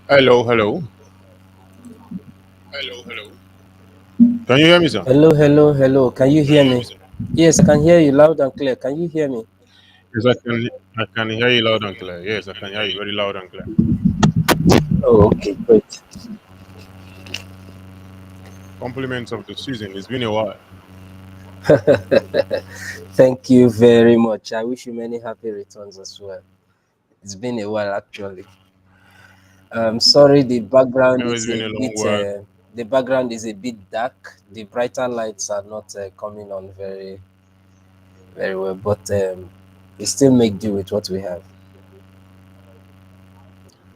Hello, hello. Hello, hello. Can you hear me, sir? Hello, hello, hello. Can you hear me? Yes, I can hear you loud and clear. Can you hear me? Yes, I can. I can hear you loud and clear. Yes, I can hear you very loud and clear. Oh, okay, great. Compliments of the season. It's been a while. Thank you very much. I wish you many happy returns as well. It's been a while, actually. Sorry, the I background know it's is been a a long bit while. dark. The brighter lights are not coming on very well, but we still make do with what we have.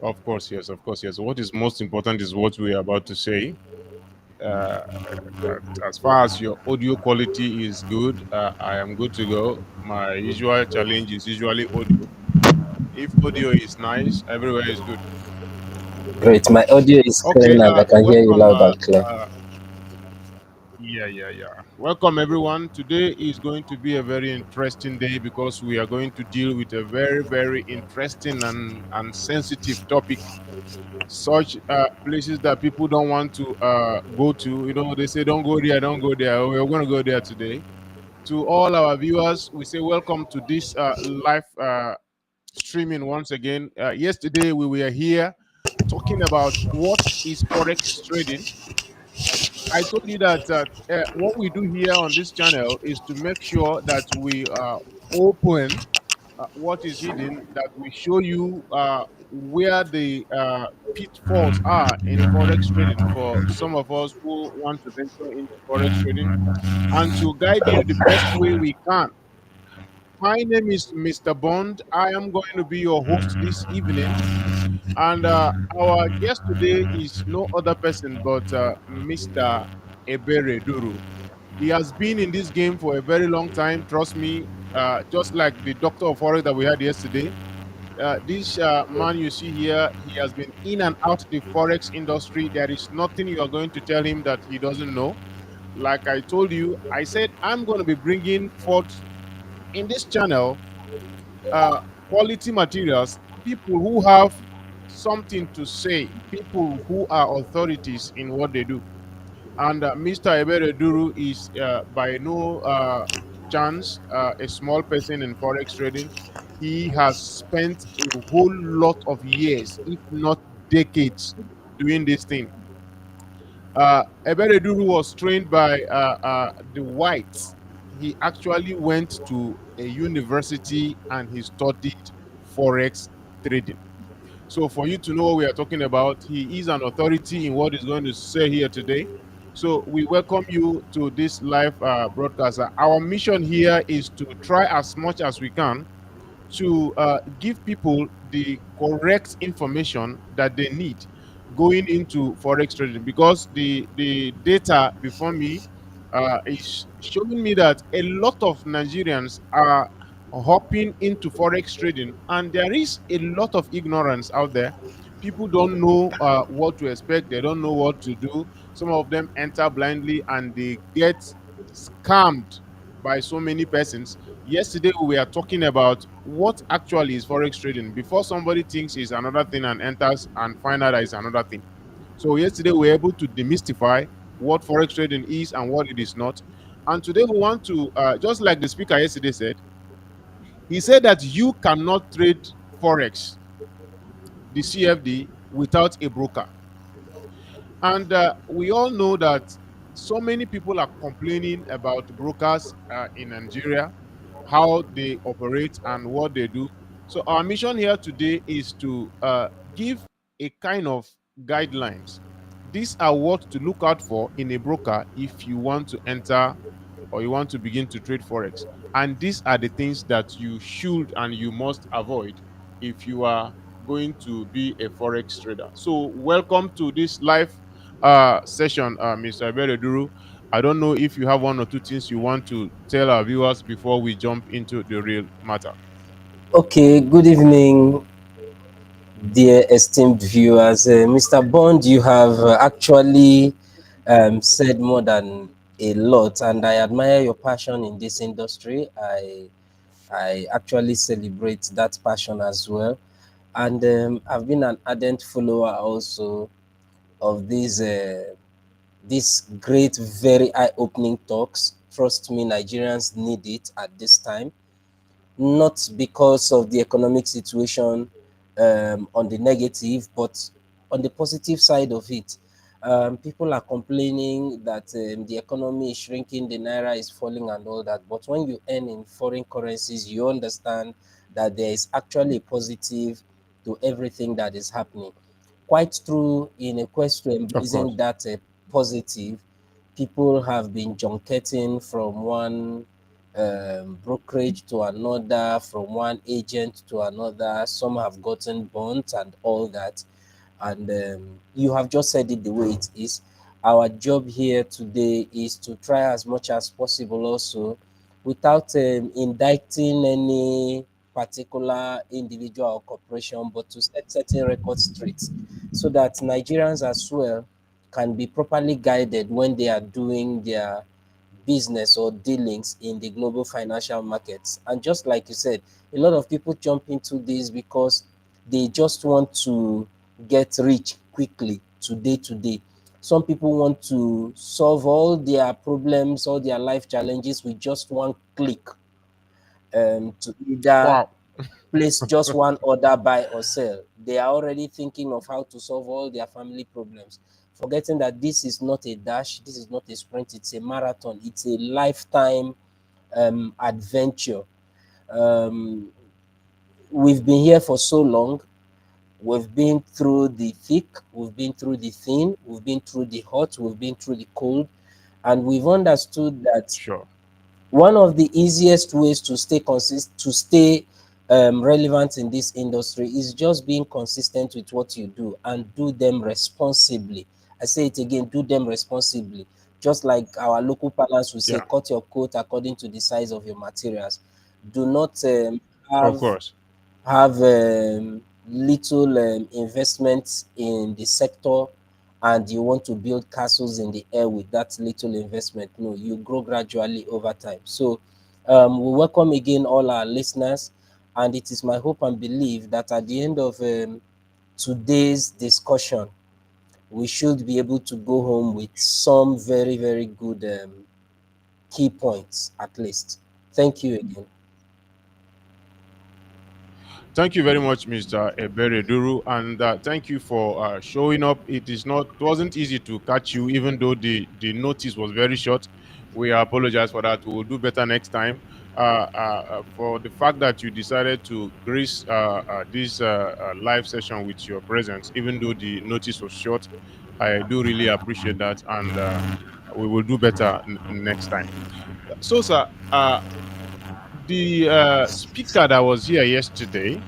Of course, yes, of course, yes. What is most important is what we are about to say. Uh, as far as your audio quality is good, I am good to go. My usual challenge is usually audio. If audio is nice, everywhere is good. Great. My audio is Okay, clear and I can hear you welcome. loud and clear. Yeah. Welcome, everyone. Today is going to be a very interesting day because we are going to deal with a very, very interesting and sensitive topic. Such places that people don't want to go to. You know, they say, don't go there, don't go there. We're going to go there today. To all our viewers, we say, welcome to this live streaming once again. Yesterday, we were here talking about what is Forex trading. I told you that what we do here on this channel is to make sure that we open what is hidden, that we show you where the pitfalls are in forex trading for some of us who want to venture into forex trading, and to guide you the best way we can. My name is Mr. Bond. I am going to be your host this evening, and our guest today is no other person but Mr. Ebere Duru. He has been in this game for a very long time. Trust me, just like the doctor of forex that we had yesterday. This man you see here, he has been in and out the forex industry. There is nothing you are going to tell him that he doesn't know. Like I told you, I said I'm going to be bringing forth in this channel uh, quality materials, people who have something to say, people who are authorities in what they do. And Mr. Ebere Duru is by no chance a small person in forex trading. He has spent a whole lot of years, if not decades, doing this thing. Ebere Duru was trained by the whites. He actually went to a university and he studied forex trading. So for you to know what we are talking about, he is an authority in what he's going to say here today. So we welcome you to this live broadcast. Our mission here is to try as much as we can to give people the correct information that they need going into forex trading, because the data before me is showing me that a lot of Nigerians are hopping into forex trading, and there is a lot of ignorance out there. People don't know what to expect, they don't know what to do. Some of them enter blindly and they get scammed by so many persons. Yesterday we were talking about what actually is forex trading before somebody thinks it's another thing and enters and find out that it's another thing. So yesterday we were able to demystify what forex trading is and what it is not. And today we want to, just like the speaker yesterday said, he said that you cannot trade forex, the CFD, without a broker. And we all know that so many people are complaining about brokers in Nigeria, how they operate and what they do. So our mission here today is to give a kind of guidelines. These are what to look out for in a broker if you want to enter or you want to begin to trade forex. And these are the things that you should and you must avoid if you are going to be a forex trader. So welcome to this live session, Mr. Bereduru. I don't know if you have one or two things you want to tell our viewers before we jump into the real matter. Okay, good evening, dear esteemed viewers. Mr. Bond, you have actually said more than a lot, and I admire your passion in this industry. I actually celebrate that passion as well. And I've been an ardent follower also of these great, very eye-opening talks. Trust me, Nigerians need it at this time, not because of the economic situation on the negative, but on the positive side of it. People are complaining that the economy is shrinking, the naira is falling, and all that. But when you earn in foreign currencies, you understand that there is actually a positive to everything that is happening. Quite true, in a quest to Of emblazon course. that positive, people have been junketing from one brokerage to another, from one agent to another. Some have gotten burnt and all that. And you have just said it the way it is. Our job here today is to try as much as possible also, without indicting any particular individual or corporation, but to set certain records straight so that Nigerians as well can be properly guided when they are doing their business or dealings in the global financial markets. And just like you said, a lot of people jump into this because they just want to get rich quickly, today, today. Some people want to solve all their problems, all their life challenges with just one click, to either Wow. place just one order, buy or sell. They are already thinking of how to solve all their family problems, forgetting that this is not a dash, this is not a sprint, it's a marathon, it's a lifetime adventure. Um, we've been here for so long. We've been through the thick, we've been through the thin, we've been through the hot, we've been through the cold, and we've understood that Sure. one of the easiest ways to stay relevant in this industry is just being consistent with what you do and do them responsibly. I say it again, do them responsibly. Just like our local parlance will say, Yeah. cut your coat according to the size of your materials. Do not Of have course. little investments in the sector and you want to build castles in the air with that little investment. No, you grow gradually over time. So we welcome again all our listeners, and it is my hope and belief that at the end of today's discussion, we should be able to go home with some very, very good key points at least. Thank you again. Thank you very much, Mr. Ebereduru, and thank you for showing up. It wasn't easy to catch you, even though the notice was very short. We apologize for that. We will do better next time. For the fact that you decided to grace this live session with your presence, even though the notice was short, I do really appreciate that, and we will do better next time. So, sir, the speaker that was here yesterday,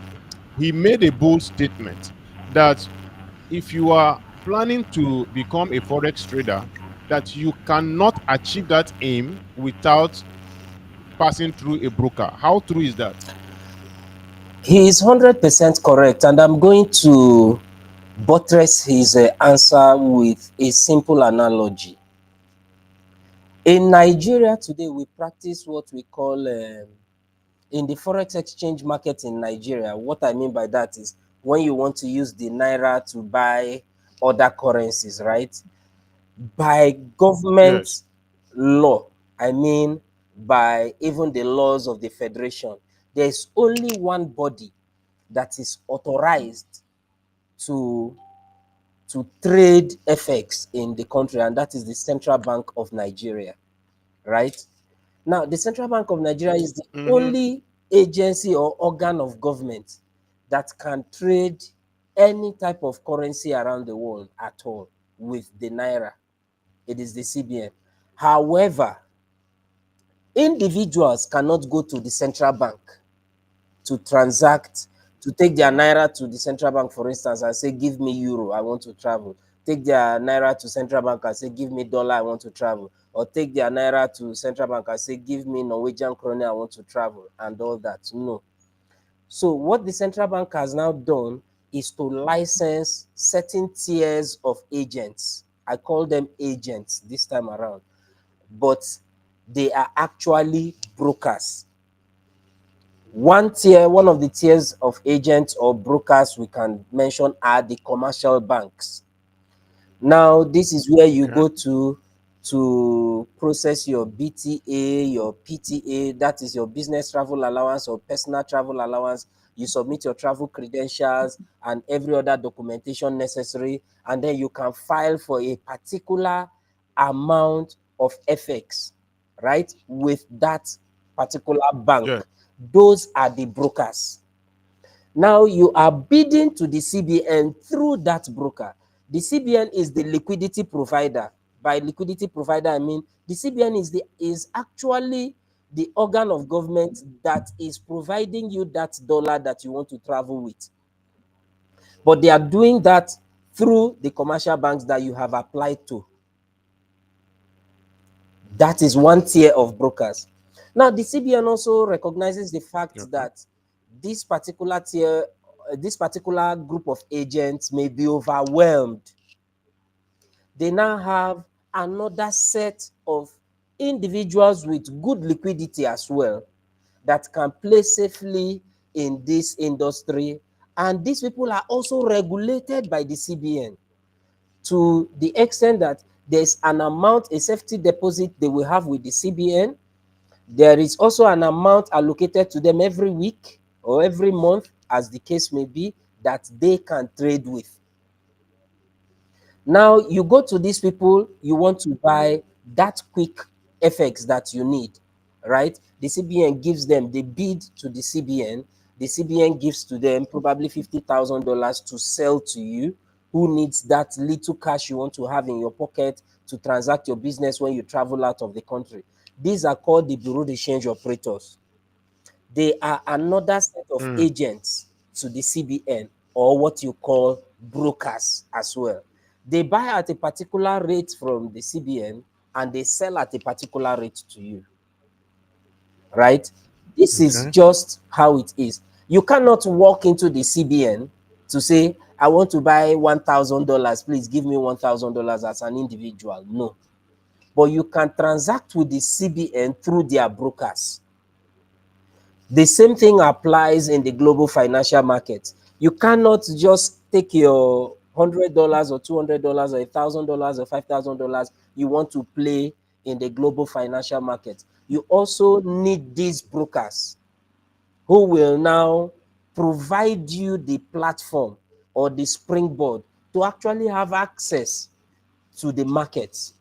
he made a bold statement that if you are planning to become a forex trader, that you cannot achieve that aim without passing through a broker. How true is that? He is 100% correct, and I'm going to buttress his answer with a simple analogy. In Nigeria today, we practice what we call, in the forex exchange market in Nigeria, what I mean by that is when you want to use the naira to buy other currencies, right? By Yes. government law, I mean by even the laws of the federation, there is only one body that is authorized to trade FX in the country, and that is the Central Bank of Nigeria, right? Now, the Central Bank of Nigeria is the Mm-hmm. only agency or organ of government that can trade any type of currency around the world at all with the naira. It is the CBN. However, individuals cannot go to the central bank to transact, to take their naira to the central bank, for instance, and say, give me euro, I want to travel. Take their naira to central bank and say, give me dollar, I want to travel. Or take their naira to central bank and say, give me Norwegian krone, I want to travel, and all that. No. So what the central bank has now done is to license certain tiers of agents. I call them agents this time around, but they are actually brokers. One of the tiers of agents or brokers we can mention are the commercial banks. Now, this is where you Okay. go to process your BTA, your PTA, that is your business travel allowance or personal travel allowance. You submit your travel credentials and every other documentation necessary, and then you can file for a particular amount of FX, right, with that particular bank. Yeah. Those are the brokers. Now you are bidding to the CBN through that broker. The CBN is the liquidity provider. By liquidity provider, I mean the CBN is actually the organ of government that is providing you that dollar that you want to travel with. But they are doing that through the commercial banks that you have applied to. That is one tier of brokers. Now, the CBN also recognizes the fact Okay. that this particular tier, this particular group of agents may be overwhelmed. They now have another set of individuals with good liquidity as well that can play safely in this industry. And these people are also regulated by the CBN to the extent that there's an amount, a safety deposit they will have with the CBN. There is also an amount allocated to them every week or every month, as the case may be, that they can trade with. Now, you go to these people, you want to buy that quick FX that you need, right? The CBN gives them, they bid to the CBN. The CBN gives to them probably $50,000 to sell to you. Who needs that little cash you want to have in your pocket to transact your business when you travel out of the country? These are called the Bureau de Change operators. They are another set of Mm. agents to the CBN, or what you call brokers as well. They buy at a particular rate from the CBN and they sell at a particular rate to you, right? This is Okay. just how it is. You cannot walk into the CBN to say, I want to buy $1,000, please give me $1,000 as an individual. No. But you can transact with the CBN through their brokers. The same thing applies in the global financial market. You cannot just take your $100 or $200 or $1,000 or $5,000 you want to play in the global financial market. You also need these brokers who will now provide you the platform or the springboard to actually have access to the markets.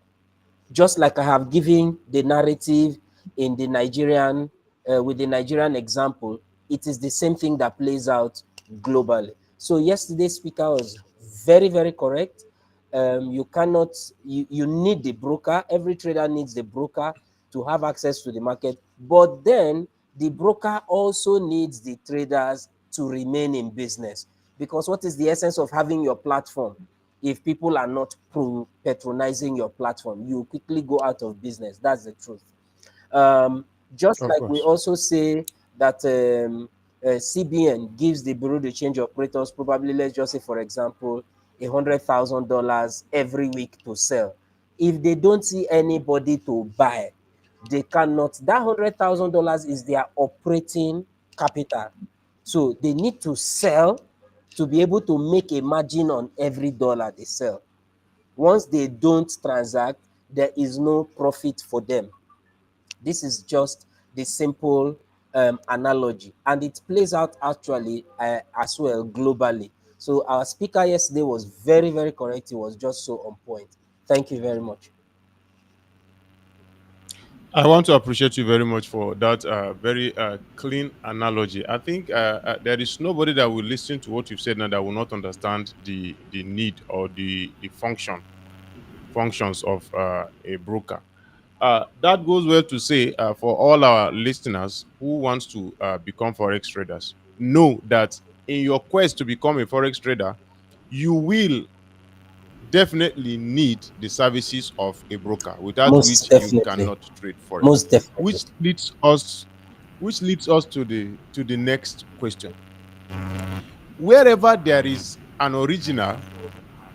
Just like I have given the narrative in the Nigerian, with the Nigerian example, it is the same thing that plays out globally. So yesterday's speaker was very, very correct. You cannot, you need the broker. Every trader needs the broker to have access to the market. But then the broker also needs the traders to remain in business. Because what is the essence of having your platform? If people are not patronizing your platform, you quickly go out of business. That's the truth. Um, just Of like we course. also say that CBN gives the Bureau de Change operators probably, let's just say, for example, $100,000 every week to sell. If they don't see anybody to buy, they cannot. That $100,000 is their operating capital. So they need to sell to be able to make a margin on every dollar they sell. Once they don't transact, there is no profit for them. This is just the simple analogy, and it plays out actually as well globally. So our speaker yesterday was very, very correct. He was just so on point. Thank you very much. I want to appreciate you very much for that very clean analogy. I think there is nobody that will listen to what you've said now that will not understand the need or the functions of a broker. That goes well to say for all our listeners who wants to become forex traders, know that in your quest to become a forex trader, you will definitely need the services of a broker, without Most which you definitely. cannot trade forex. Most definitely. Which leads us to the next question. Wherever there is an original,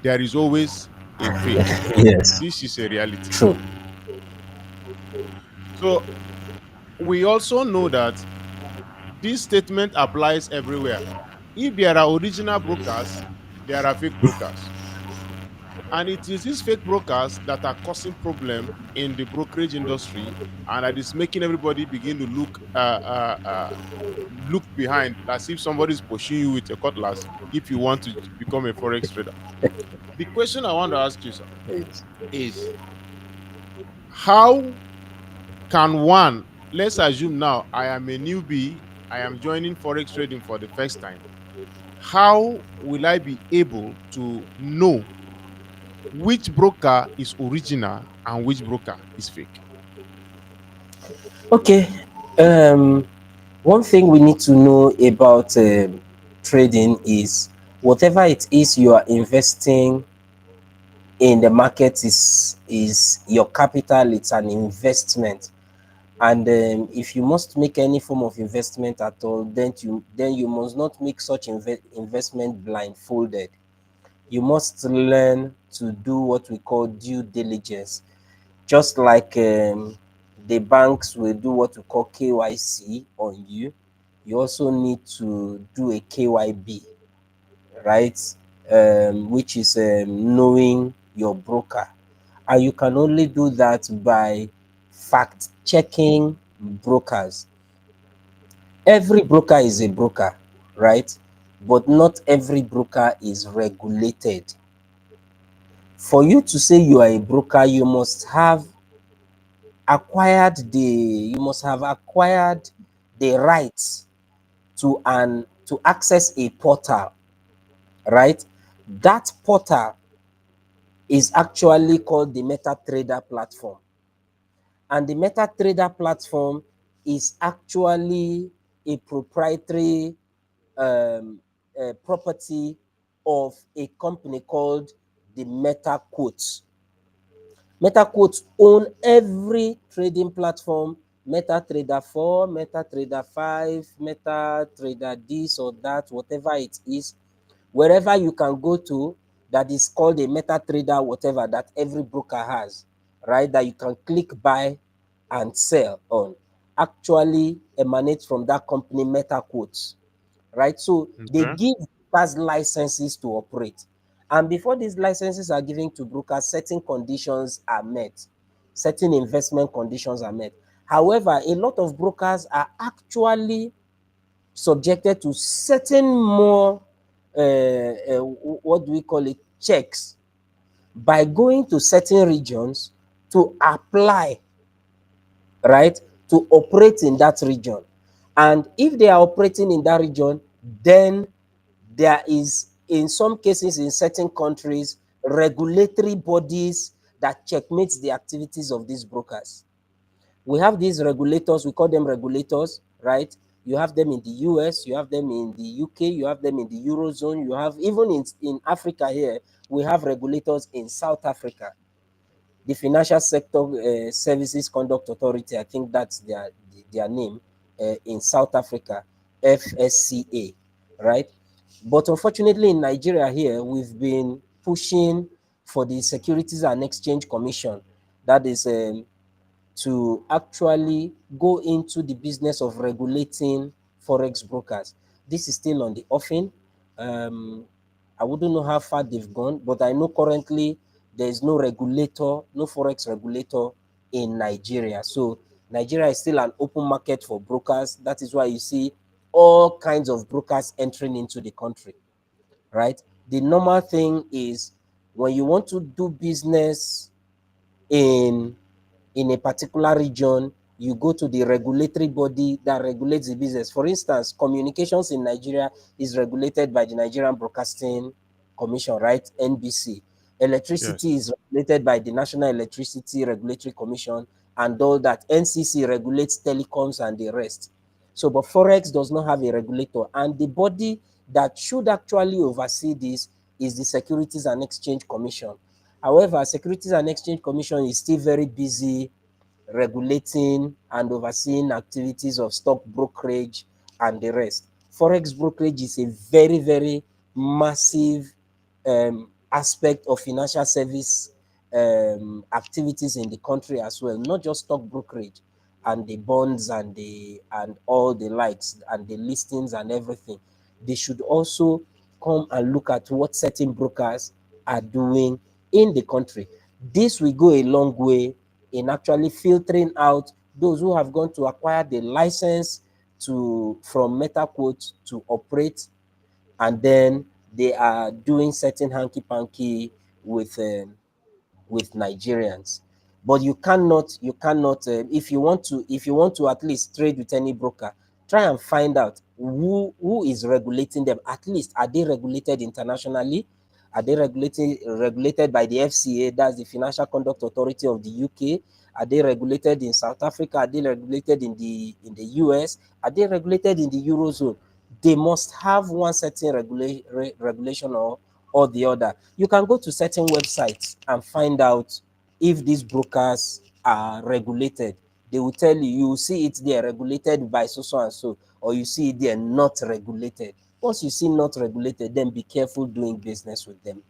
there is always a fake. Yes. This is a reality. True. So we also know that This statement applies everywhere. If there are original brokers, there are fake brokers. And it is these fake brokers that are causing problem in the brokerage industry, and that is making everybody begin to look behind as if somebody is pushing you with a cutlass if you want to become a forex trader. The question I want to ask you, sir, Yes. is how can one, let's assume now I am a newbie, I am joining forex trading for the first time. How will I be able to know which broker is original and which broker is fake? Okay. Um, One thing we need to know about trading is whatever it is you are investing in the market is your capital. It's an investment, and if you must make any form of investment at all, then you must not make such investment blindfolded. You must learn to do what we call due diligence, just like the banks will do what we call KYC on you. You also need to do a KYB, right? Which is knowing your broker. And you can only do that by fact checking brokers. Every broker is a broker, right? But not every broker is regulated. For you to say you are a broker, you must have acquired the rights to access a portal, right? That portal is actually called the MetaTrader platform. And the MetaTrader platform is actually a proprietary property of a company called the MetaQuotes. MetaQuotes own every trading platform, MetaTrader 4, MetaTrader 5, MetaTrader this or that, whatever it is. Wherever you can go to that is called a MetaTrader, whatever that every broker has, right? That you can click buy and sell on, actually emanates from that company, MetaQuotes, right? So they Okay. give brokers licenses to operate. And before these licenses are given to brokers, certain conditions are met, certain investment conditions are met. However, a lot of brokers are actually subjected to certain more, what do we call it, checks by going to certain regions to apply, right, to operate in that region. And if they are operating in that region, then there is, in some cases, in certain countries, regulatory bodies that checkmates the activities of these brokers. We have these regulators, we call them regulators, right? You have them in the US, you have them in the UK, you have them in the Eurozone, you have even in Africa here, we have regulators in South Africa. The Financial Sector Services Conduct Authority, I think that's their name, in South Africa, FSCA, right? But unfortunately, in Nigeria here, we've been pushing for the Securities and Exchange Commission, that is to actually go into the business of regulating forex brokers. This is still on the offing. Um, I wouldn't know how far they've gone, but I know currently there is no regulator, no forex regulator in Nigeria. So Nigeria is still an open market for brokers. That is why you see all kinds of brokers entering into the country, right? The normal thing is when you want to do business in in a particular region, you go to the regulatory body that regulates the business. For instance, communications in Nigeria is regulated by the Nigerian Broadcasting Commission, right? NBC. Electricity Yes. is regulated by the National Electricity Regulatory Commission, and all that. NCC regulates telecoms and the rest. So, but Forex does not have a regulator, and the body that should actually oversee this is the Securities and Exchange Commission. However, Securities and Exchange Commission is still very busy regulating and overseeing activities of stock brokerage and the rest. Forex brokerage is a very, very massive aspect of financial service activities in the country as well, not just stock brokerage. and the bonds and all the likes and the listings and everything, they should also come and look at what certain brokers are doing in the country. This will go a long way in actually filtering out those who have gone to acquire the license to from MetaQuote to operate, and then they are doing certain hanky panky with Nigerians. But if you want to at least trade with any broker, try and find out who is regulating them. At least, are they regulated internationally? Are they regulated by the FCA, that's the Financial Conduct Authority of the UK? Are they regulated in South Africa? Are they regulated in the US? Are they regulated in the Eurozone? They must have one certain regulation or the other. You can go to certain websites and find out if these brokers are regulated. They will tell you, you will see it there regulated by so and so, or you see it there not regulated. Once you see not regulated, then be careful doing business with them.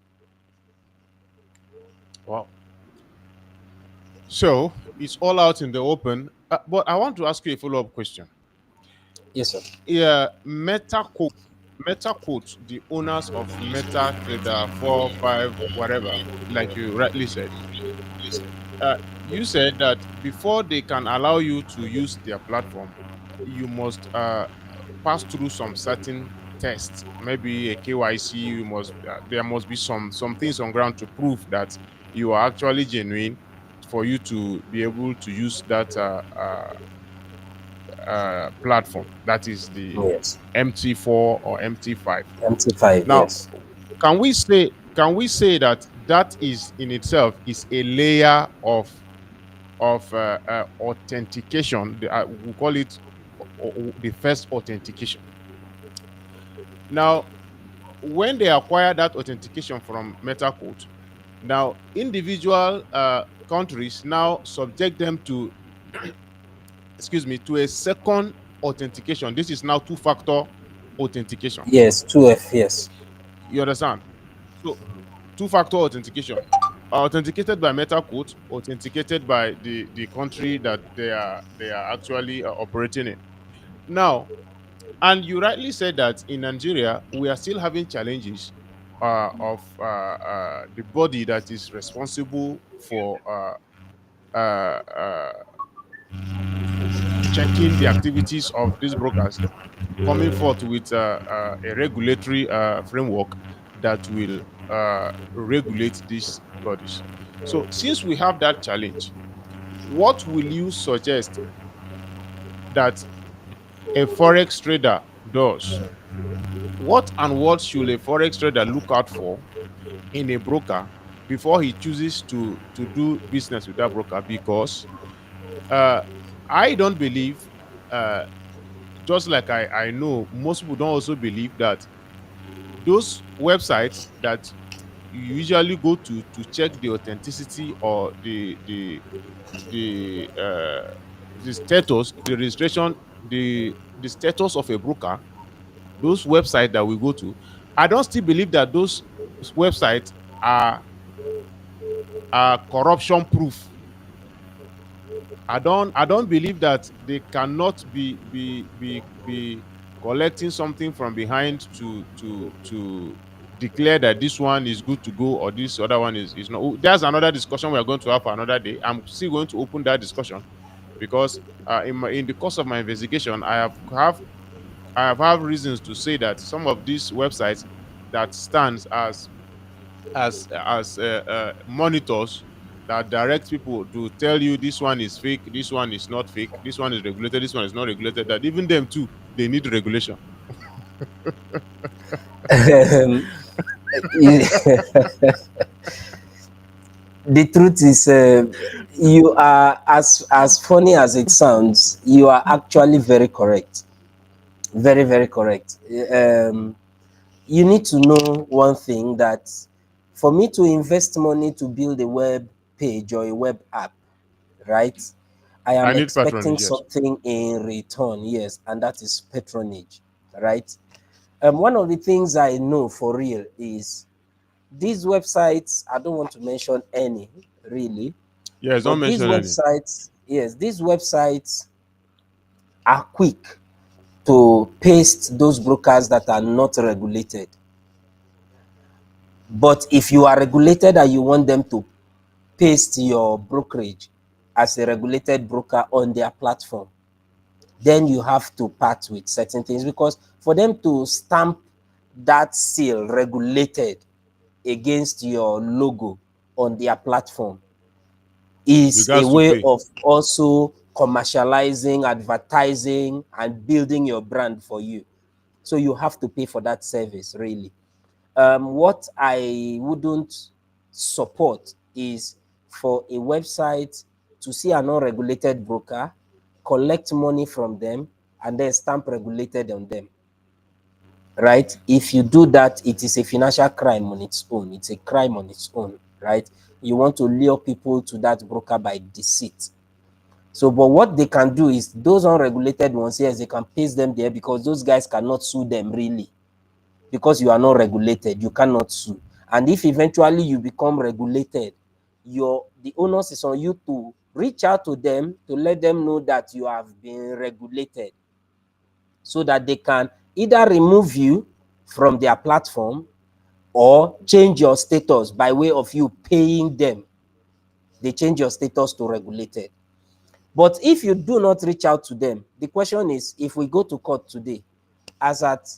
Wow. So it's all out in the open. But I want to ask you a follow-up question. Yes, sir. Yeah, MetaQuote, the owners of MetaTrader 4, 5, whatever, like you rightly said, you said that before they can allow you to use their platform, you must pass through some certain tests, maybe a KYC. There must be some things on ground to prove that you are actually genuine for you to be able to use that platform. That is the Yes. MT4 or MT5. MT5, Now, yes. can we say that that is in itself is a layer of authentication? We call it the first authentication. Now, when they acquire that authentication from MetaQuote, now individual countries now subject them to, excuse me, to a second authentication. This is now two-factor authentication. Yes, 2F, yes. You understand? So two-factor authentication, authenticated by MetaQuote, authenticated by the country that they are actually operating in. Now, and you rightly said that in Nigeria we are still having challenges of the body that is responsible for checking the activities of these brokers, coming forth with a regulatory framework that will regulate these bodies. So, since we have that challenge, what will you suggest that a forex trader does? What and what should a forex trader look out for in a broker before he chooses to do business with that broker? Because uh, I don't believe, uh, just like I know most people don't also believe that those websites that you usually go to check the authenticity or the the status, the registration, the status of a broker, those websites that we go to, I don't still believe that those websites are corruption proof. I don't believe that they cannot be collecting something from behind to declare that this one is good to go or this other one is not. Oh, there's another discussion we are going to have for another day. I'm still going to open that discussion because in the course of my investigation, I have reasons to say that some of these websites that stands as monitors that direct people to tell you this one is fake, this one is not fake, this one is regulated, this one is not regulated, that even them too, they need regulation. Um, the truth is, you are, as funny as it sounds, you are actually very correct. Very, very correct. You need to know one thing, that for me to invest money to build a web page or a web app, right, I I am need expecting patronage, yes. something in return, yes, and that is patronage, right? One of the things I know for real is these websites, I don't want to mention any really, Yes, don't but these mention any. websites, Yes, these websites are quick to paste those brokers that are not regulated. But if you are regulated and you want them to paste your brokerage as a regulated broker on their platform, then you have to part with certain things, because for them to stamp that seal regulated against your logo on their platform You is a guys to way pay. of also commercializing, advertising, and building your brand for you. So you have to pay for that service, really. What I wouldn't support is for a website to see an unregulated broker, collect money from them, and then stamp regulated on them. Right? If you do that, it is a financial crime on its own. It's a crime on its own, right? You want to lure people to that broker by deceit. So, but what they can do is those unregulated ones, yes, they can paste them there because those guys cannot sue them really, because you are not regulated, you cannot sue. And if eventually you become regulated, the onus is on you to reach out to them to let them know that you have been regulated, so that they can either remove you from their platform or change your status by way of you paying them. They change your status to regulated. But if you do not reach out to them, the question is, if we go to court today, as at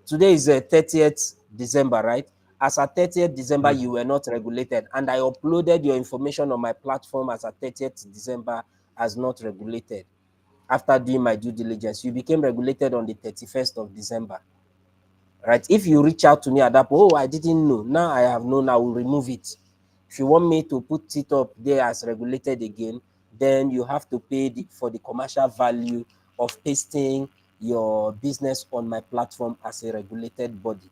today is 30th December, right? As at 30th December, Mhm. you were not regulated, and I uploaded your information on my platform as at 30th December as not regulated. After doing my due diligence, you became regulated on the 31st of December, right? If you reach out to me at that point, oh, I didn't know. Now I have known, I will remove it. If you want me to put it up there as regulated again, then you have to pay for the commercial value of pasting your business on my platform as a regulated body.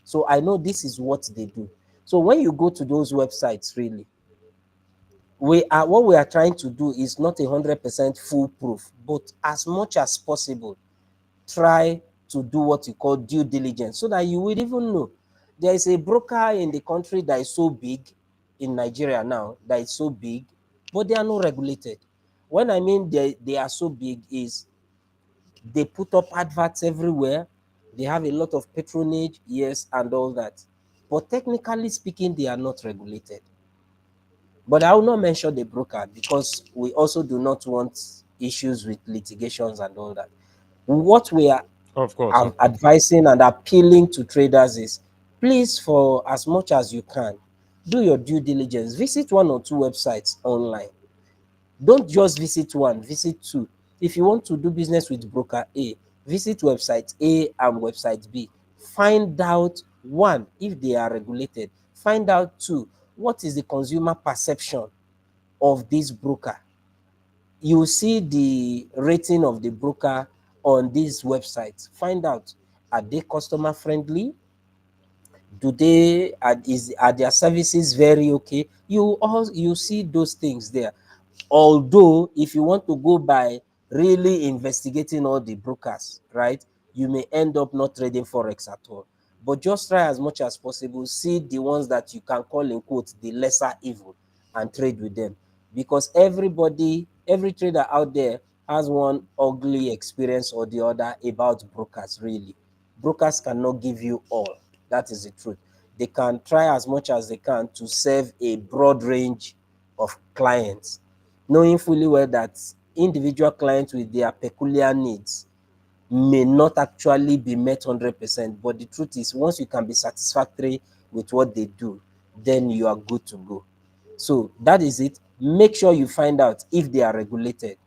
So I know this is what they do. So when you go to those websites, really, what we are trying to do is not 100% foolproof, but as much as possible, try to do what you call due diligence, so that you will even know there is a broker in the country that is so big, in Nigeria now, that is so big, but they are not regulated. When I mean they are so big is they put up adverts everywhere, they have a lot of patronage, yes, and all that. But technically speaking, they are not regulated. But I will not mention the broker because we also do not want issues with litigations and all that. What we are Of course, of course. advising and appealing to traders is, please, for as much as you can, do your due diligence. Visit one or two websites online. Don't just visit one, visit two. If you want to do business with broker A, visit website A and website B. Find out, one, if they are regulated. Find out, two, what is the consumer perception of this broker. You see the rating of the broker on these websites. Find out, are they customer friendly? Do they are their services very okay? You see those things there. Although if you want to go by really investigating all the brokers, right, you may end up not trading forex at all. But just try as much as possible, see the ones that you can call in quotes the lesser evil, and trade with them, because every trader out there has one ugly experience or the other about brokers. Really, brokers cannot give you all. That is the truth. They can try as much as they can to serve a broad range of clients, knowing fully well that individual clients with their peculiar needs may not actually be met 100%. But the truth is, once you can be satisfactory with what they do, then you are good to go. So that is it. Make sure you find out if they are regulated.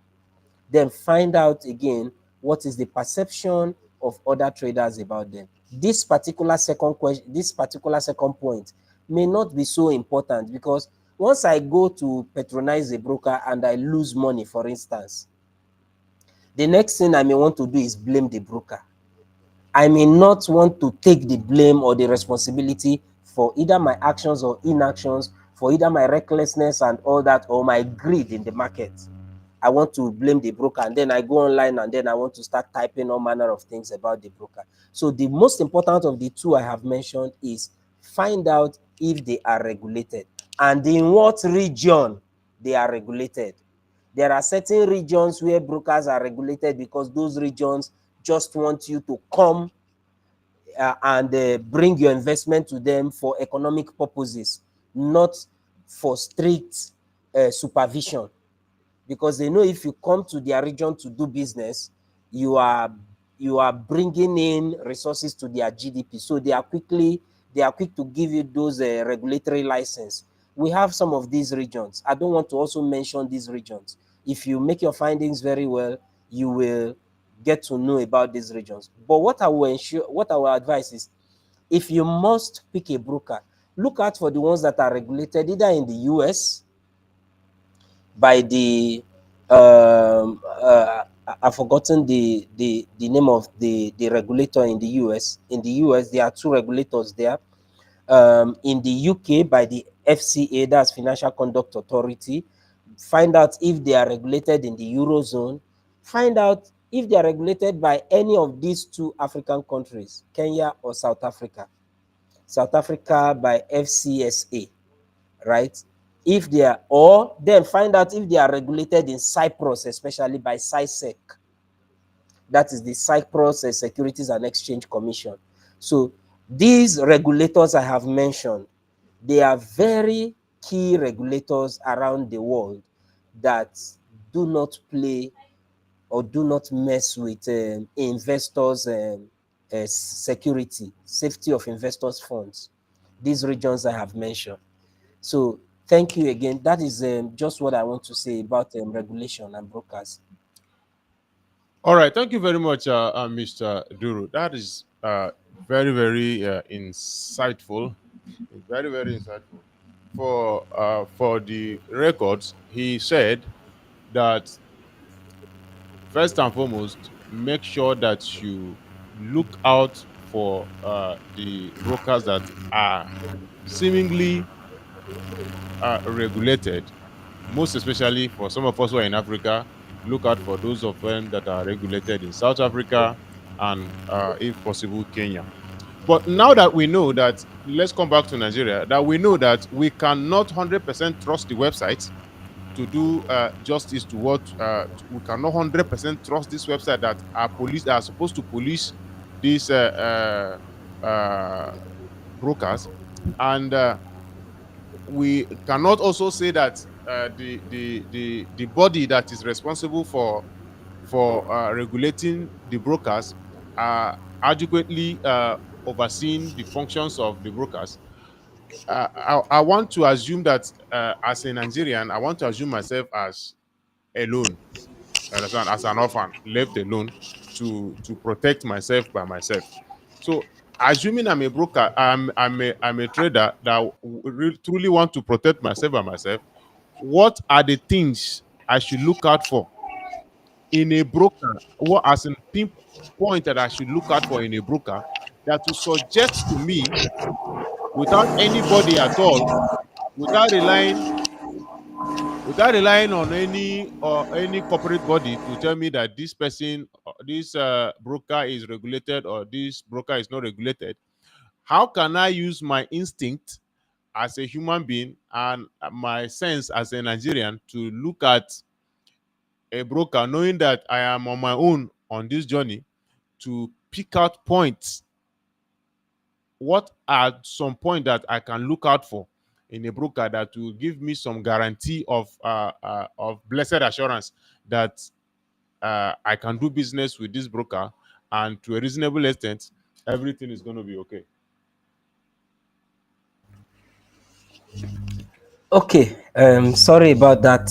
Then find out again what is the perception of other traders about them. This particular second point may not be so important, because once I go to patronize a broker and I lose money, for instance, the next thing I may want to do is blame the broker. I may not want to take the blame or the responsibility for either my actions or inactions, for either my recklessness and all that, or my greed in the market. I want to blame the broker, and then I go online and then I want to start typing all manner of things about the broker. So the most important of the two I have mentioned is find out if they are regulated and in what region they are regulated. There are certain regions where brokers are regulated because those regions just want you to come and bring your investment to them for economic purposes, not for strict supervision, because they know if you come to their region to do business, you are you are bringing in resources to their GDP. So they are quick to give you those regulatory license. We have some of these regions. I don't want to also mention these regions. If you make your findings very well, you will get to know about these regions. But what I will advise is, if you must pick a broker, look out for the ones that are regulated either in the US by the I've forgotten the name of the regulator in the US. In the US, there are two regulators there. In the UK, by the FCA, that's Financial Conduct Authority. Find out if they are regulated in the Eurozone. Find out if they are regulated by any of these two African countries, Kenya or South Africa. South Africa by FCSA, right? If they are, or then find out if they are regulated in Cyprus, especially by CISEC, that is the Cyprus Securities and Exchange Commission. So these regulators I have mentioned, they are very key regulators around the world that do not play or do not mess with investors' security, safety of investors' funds. These regions I have mentioned. So thank you again. That is just what I want to say about regulation and brokers. All right. Thank you very much, Mr. Duru. That is very, very insightful. Very, very insightful. For the records, he said that first and foremost, make sure that you look out for the brokers that are seemingly regulated. Most especially for some of us who are in Africa, look out for those of them that are regulated in South Africa and, if possible, Kenya. But now that we know that, let's come back to Nigeria, that we know that we cannot 100% trust the website to do justice to what we cannot 100% trust this website that are police that are supposed to police these brokers, and we cannot also say that the body that is responsible for regulating the brokers are adequately overseeing the functions of the brokers. I want to assume that, as a Nigerian, I want to assume myself as alone. You understand? As an orphan, left alone to protect myself by myself. So, assuming I'm a broker, I'm a trader that truly want to protect myself by myself. What are the things I should look out for in a broker? What as in pinpoint that I should look out for in a broker that will suggest to me without anybody at all, without relying on any corporate body to tell me that this person, this broker is regulated or this broker is not regulated. How can I use my instinct as a human being and my sense as a Nigerian to look at a broker, knowing that I am on my own on this journey, to pick out points? What are some points that I can look out for in a broker that will give me some guarantee of blessed assurance that I can do business with this broker, and to a reasonable extent, everything is going to be okay? Okay, sorry about that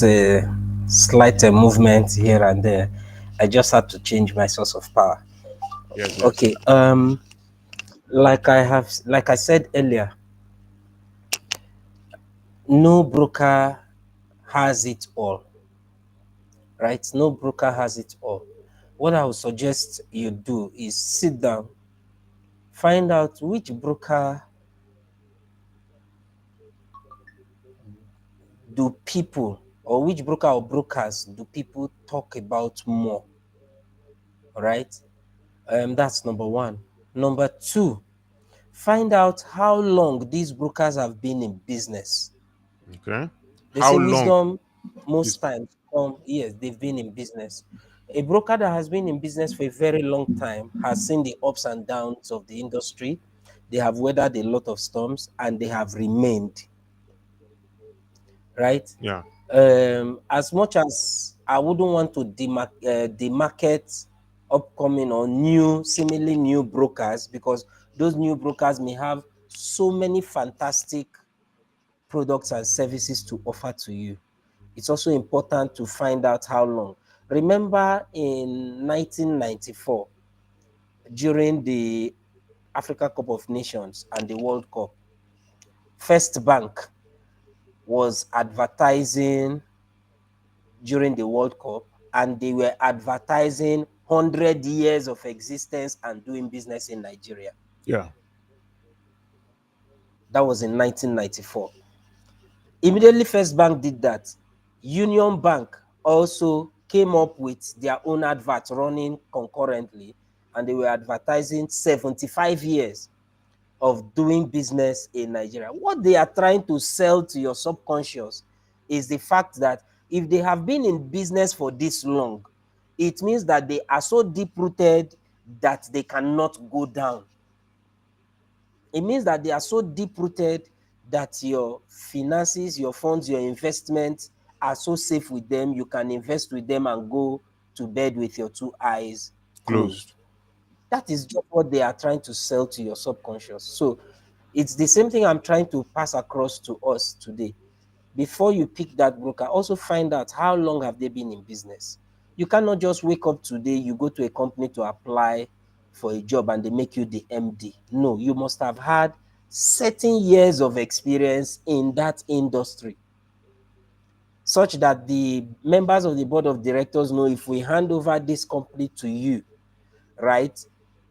slight movement here and there. I just had to change my source of power. Yes, yes. Okay, like I said earlier, no broker has it all, right? No broker has it all. What I would suggest you do is sit down, find out which broker do people, or which broker or brokers do people talk about more, all right? That's number one. Number two, find out how long these brokers have been in business. Okay. They How say long wisdom most is times Yes, they've been in business. A broker that has been in business for a very long time has seen the ups and downs of the industry. They have weathered a lot of storms and they have remained, right? Yeah. As much as I wouldn't want to demarket upcoming or new, seemingly new brokers, because those new brokers may have so many fantastic products and services to offer to you. It's also important to find out how long. Remember in 1994, during the Africa Cup of Nations and the World Cup, First Bank was advertising during the World Cup, and they were advertising 100 years of existence and doing business in Nigeria. Yeah. That was in 1994. Immediately, First Bank did that. Union Bank also came up with their own advert running concurrently, and they were advertising 75 years of doing business in Nigeria. What they are trying to sell to your subconscious is the fact that if they have been in business for this long, it means that they are so deep rooted that they cannot go down. It means that they are so deep rooted that your finances, your funds, your investments are so safe with them. You can invest with them and go to bed with your two eyes Closed. closed. That is just what they are trying to sell to your subconscious. So it's the same thing I'm trying to pass across to us today. Before you pick that broker, also find out how long have they been in business. You cannot just wake up today, you go to a company to apply for a job and they make you the MD. No, you must have had certain years of experience in that industry, such that the members of the board of directors know if we hand over this company to you, right,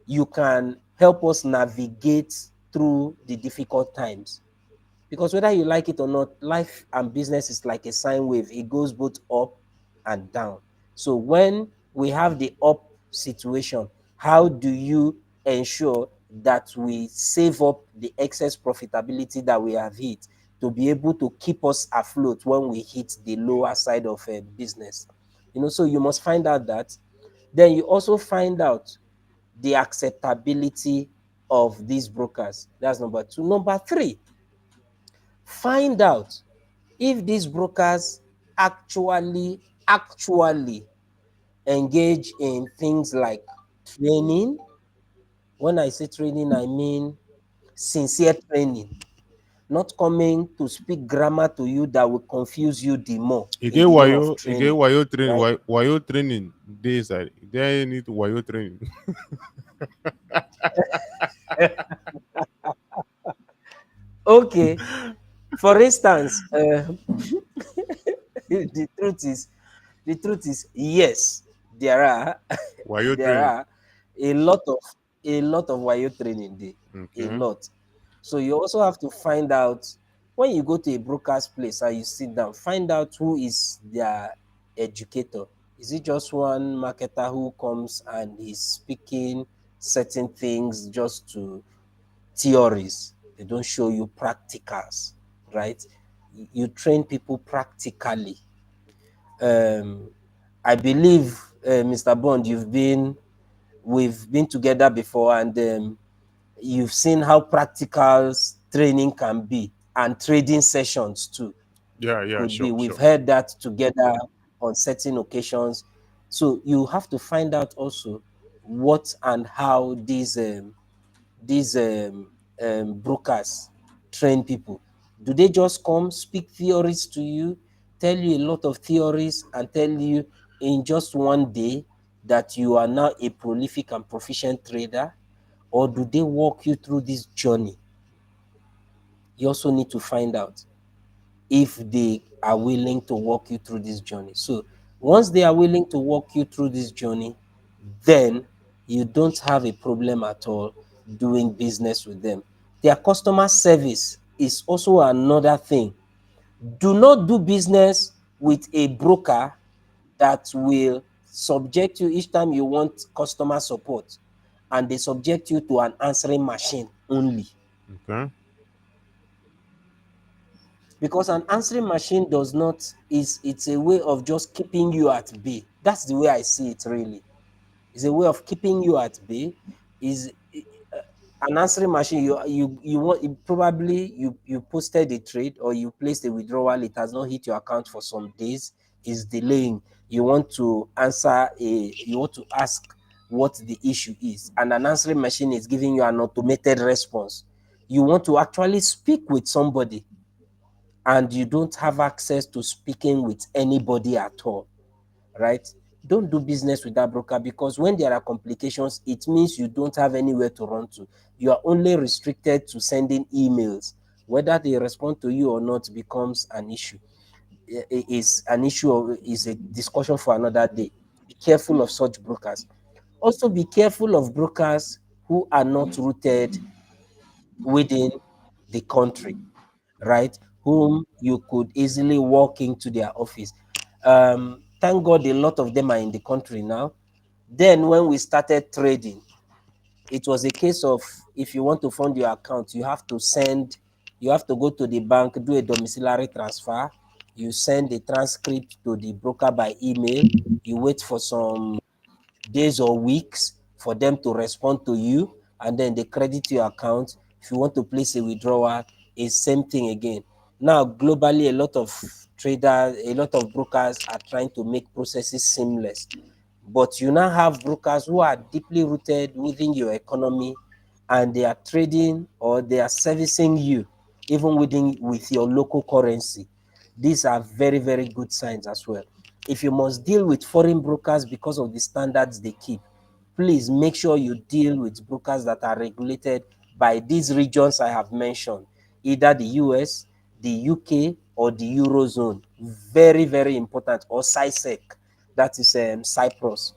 you can help us navigate through the difficult times. Because whether you like it or not, life and business is like a sine wave, it goes both up and down. So when we have the up situation, how do you ensure that we save up the excess profitability that we have hit to be able to keep us afloat when we hit the lower side of a business? So you must find out that. Then you also find out the acceptability of these brokers. That's number two. Number three, find out if these brokers actually engage in things like training. When I say training, I mean sincere training, not coming to speak grammar to you that will confuse you the more in the name of training, Wayo training, right? Wayo training days. There need Wayo training. Okay, for instance, the truth is the truth is yes, there are Wayo there training. are a lot of wayo training there, a Okay. lot. So you also have to find out, when you go to a broker's place and you sit down, find out who is their educator. Is it just one marketer who comes and he's speaking certain things just to theories? They don't show you practicals, right? You train people practically. um, I believe, Mr. Bond, we've been together before, and you've seen how practical training can be, and trading sessions too Yeah, yeah, could be. sure, We've sure. heard that together on certain occasions. So you have to find out also what and how these brokers train people. Do they just come speak theories to you, tell you a lot of theories, and tell you in just one day that you are now a prolific and proficient trader? Or do they walk you through this journey? You also need to find out if they are willing to walk you through this journey. So once they are willing to walk you through this journey, then you don't have a problem at all doing business with them. Their customer service is also another thing. Do not do business with a broker that will subject you each time you want customer support, and they subject you to an answering machine only. Okay. because an answering machine does not is it's a way of just keeping you at bay. That's the way I see it really. It's a way of keeping you at bay. Is an answering machine, you want probably you posted a trade or you placed a withdrawal, it has not hit your account for some days, is delaying. You want to you want to ask what the issue is, and an answering machine is giving you an automated response. You want to actually speak with somebody, and you don't have access to speaking with anybody at all, right? Don't do business with that broker, because when there are complications, it means you don't have anywhere to run to. You are only restricted to sending emails. Whether they respond to you or not becomes an issue. Is an issue, is a discussion for another day. Be careful of such brokers. Also, be careful of brokers who are not rooted within the country, right? Whom you could easily walk into their office. Thank God a lot of them are in the country now. Then, when we started trading, it was a case of, if you want to fund your account, you have to go to the bank, do a domiciliary transfer, you send the transcript to the broker by email, you wait for some days or weeks for them to respond to you, and then they credit your account. If you want to place a withdrawal, it's same thing again. Now, globally, a lot of brokers are trying to make processes seamless. But you now have brokers who are deeply rooted within your economy, and they are trading or they are servicing you even within with your local currency. These are very, very good signs as well. If you must deal with foreign brokers because of the standards they keep, please make sure you deal with brokers that are regulated by these regions I have mentioned, either the US, the UK, or the Eurozone. Very, very important. Or CISEC, that is Cyprus.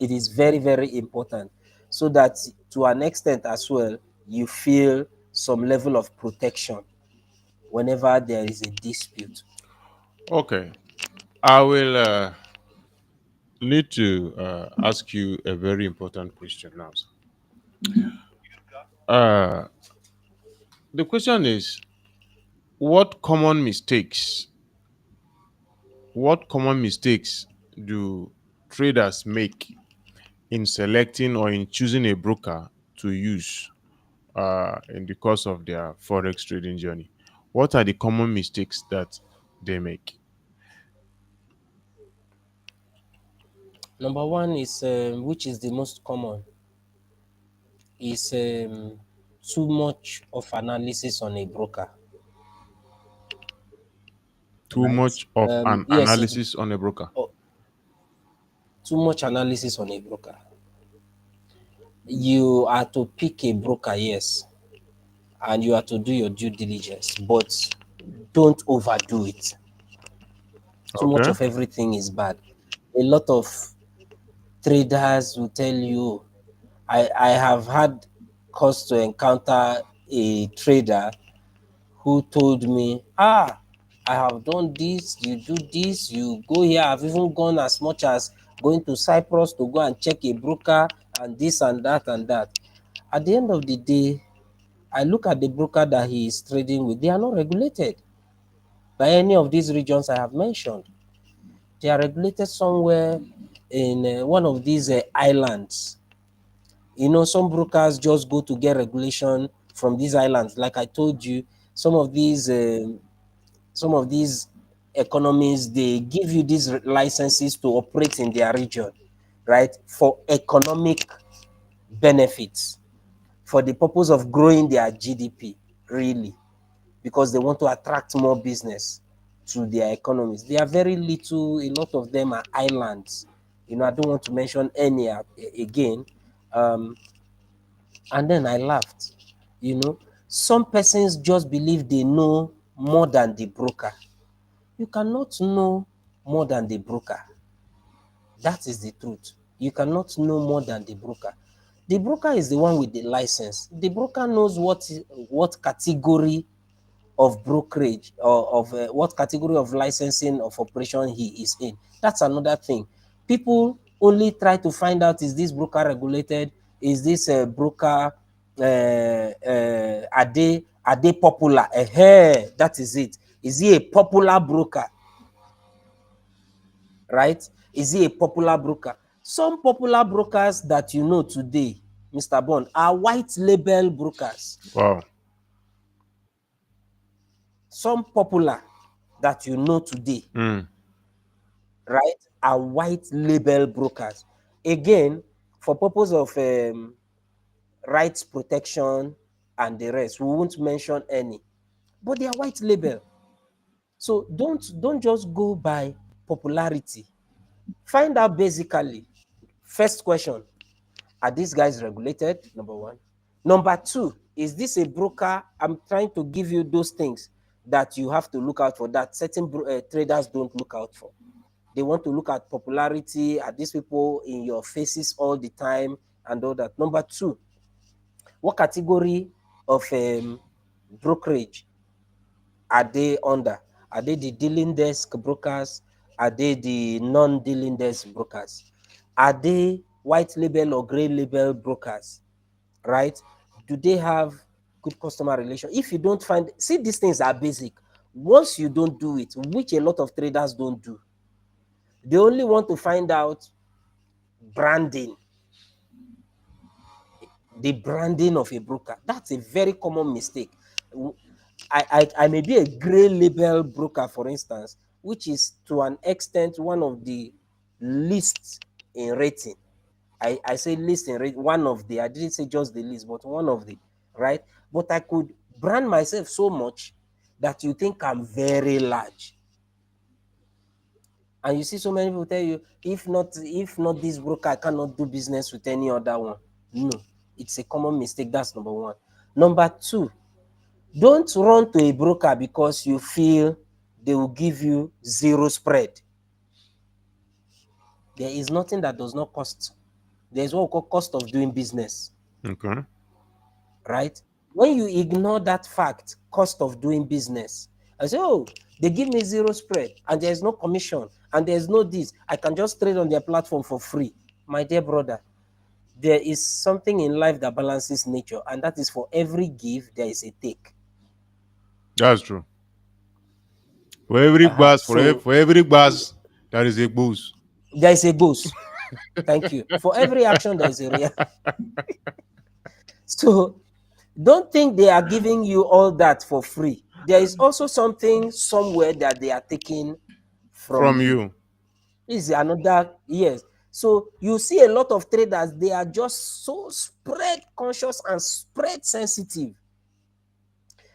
It is very, very important, so that to an extent as well, you feel some level of protection whenever there is a dispute. Okay. I will need to ask you a very important question now, sir. Uh, the question is, what common mistakes, what common mistakes do traders make in selecting or in choosing a broker to use in the course of their forex trading journey? What are the common mistakes that they make? Number one is, which is the most common, is too much of analysis on a broker, Too right? much of an Yes, analysis on a broker. oh, too much analysis on a broker. You are to pick a broker, yes, and you are to do your due diligence, but don't overdo it. Too much Okay. of everything is bad. A lot of traders will tell you, I have had cause to encounter a trader who told me, I have done this, you do this, you go here. I've even gone as much as going to Cyprus to go and check a broker, and this and that and that. At the end of the day, I look at the broker that he is trading with, they are not regulated by any of these regions I have mentioned. They are regulated somewhere in one of these islands. You know, some brokers just go to get regulation from these islands. Like I told you, some of these some of these economies, they give you these licenses to operate in their region, right, for economic benefits, for the purpose of growing their GDP, really, because they want to attract more business to their economies. They are very little, a lot of them are islands. You know, I don't want to mention any again. Um, and then I laughed. You know, some persons just believe they know more than the broker. You cannot know more than the broker. That is the truth. You cannot know more than the broker. The broker is the one with the license. The broker knows what category of brokerage, or of what category of licensing of operation he is in. That's another thing. People only try to find out, is this broker regulated? Is this broker, are they popular? That is it. Is he a popular broker? Right? Is he a popular broker? Some popular brokers that you know today, Mr. Bond, are white label brokers. Wow. Some popular that you know today, Mm. right, are white label brokers. Again, for purpose of rights protection and the rest, we won't mention any, but they are white label. So don't just go by popularity. Find out basically. First question: are these guys regulated? Number one. Number two: is this a broker? I'm trying to give you those things that you have to look out for that certain traders don't look out for. They want to look at popularity. Are these people in your faces all the time and all that? Number two: what category of brokerage are they under? Are they the dealing desk brokers? Are they the non-dealing desk brokers? Are they white label or gray label brokers? Right? Do they have good customer relation? If you don't find, see, these things are basic. Once you don't do it, which a lot of traders don't do, they only want to find out branding, the branding of a broker. That's a very common mistake. I may be a gray label broker, for instance, which is to an extent one of the least in rating. I say least in rate, one of the, I didn't say just the least, but one of the, right? But I could brand myself so much that you think I'm very large. And you see so many people tell you, if not this broker, I cannot do business with any other one. No, it's a common mistake. That's number one. Number two, don't run to a broker because you feel they will give you zero spread. There is nothing that does not cost. There's what we call cost of doing business, Okay. right? When you ignore that fact, cost of doing business, I say, oh, they give me zero spread and there's no commission and there's no this. I can just trade on their platform for free. My dear brother, there is something in life that balances nature, and that is for every give, there is a take. That's true. For every bus, So for every bus, there is a boost. there is a boost. Thank you. For every action, there is a reaction. So don't think they are giving you all that for free. There is also something somewhere that they are taking from From you. you. This is another, yes. So you see a lot of traders, they are just so spread conscious and spread sensitive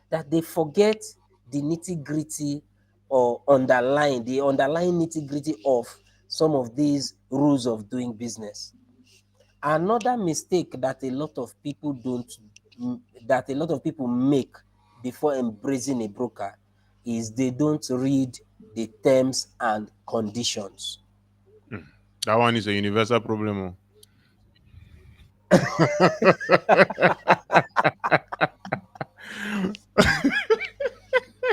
that they forget the nitty gritty or the underlying nitty gritty of some of these rules of doing business. Another mistake that a lot of people don't that a lot of people make before embracing a broker is they don't read the terms and conditions. That one is a universal problem.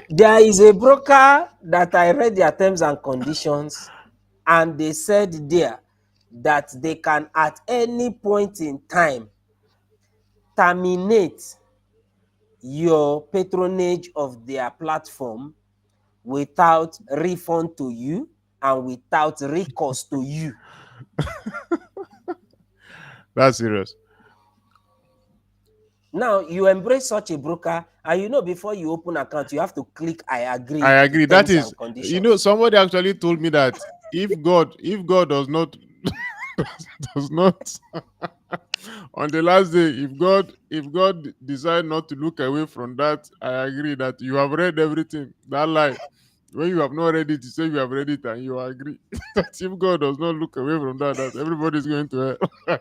There is a broker that I read their terms and conditions, and they said there that they can at any point in time terminate your patronage of their platform without refund to you and without recourse to you. That's serious. Now you embrace such a broker, and you know before you open account, you have to click I I agree to agree. That terms is, and conditions. somebody actually told me that if God does not does not on the last day, if God decide not to look away from that, I agree that you have read everything. That lie. When you have not read it, you say you have read it and you agree. That if God does not look away from that, that everybody is going to hell.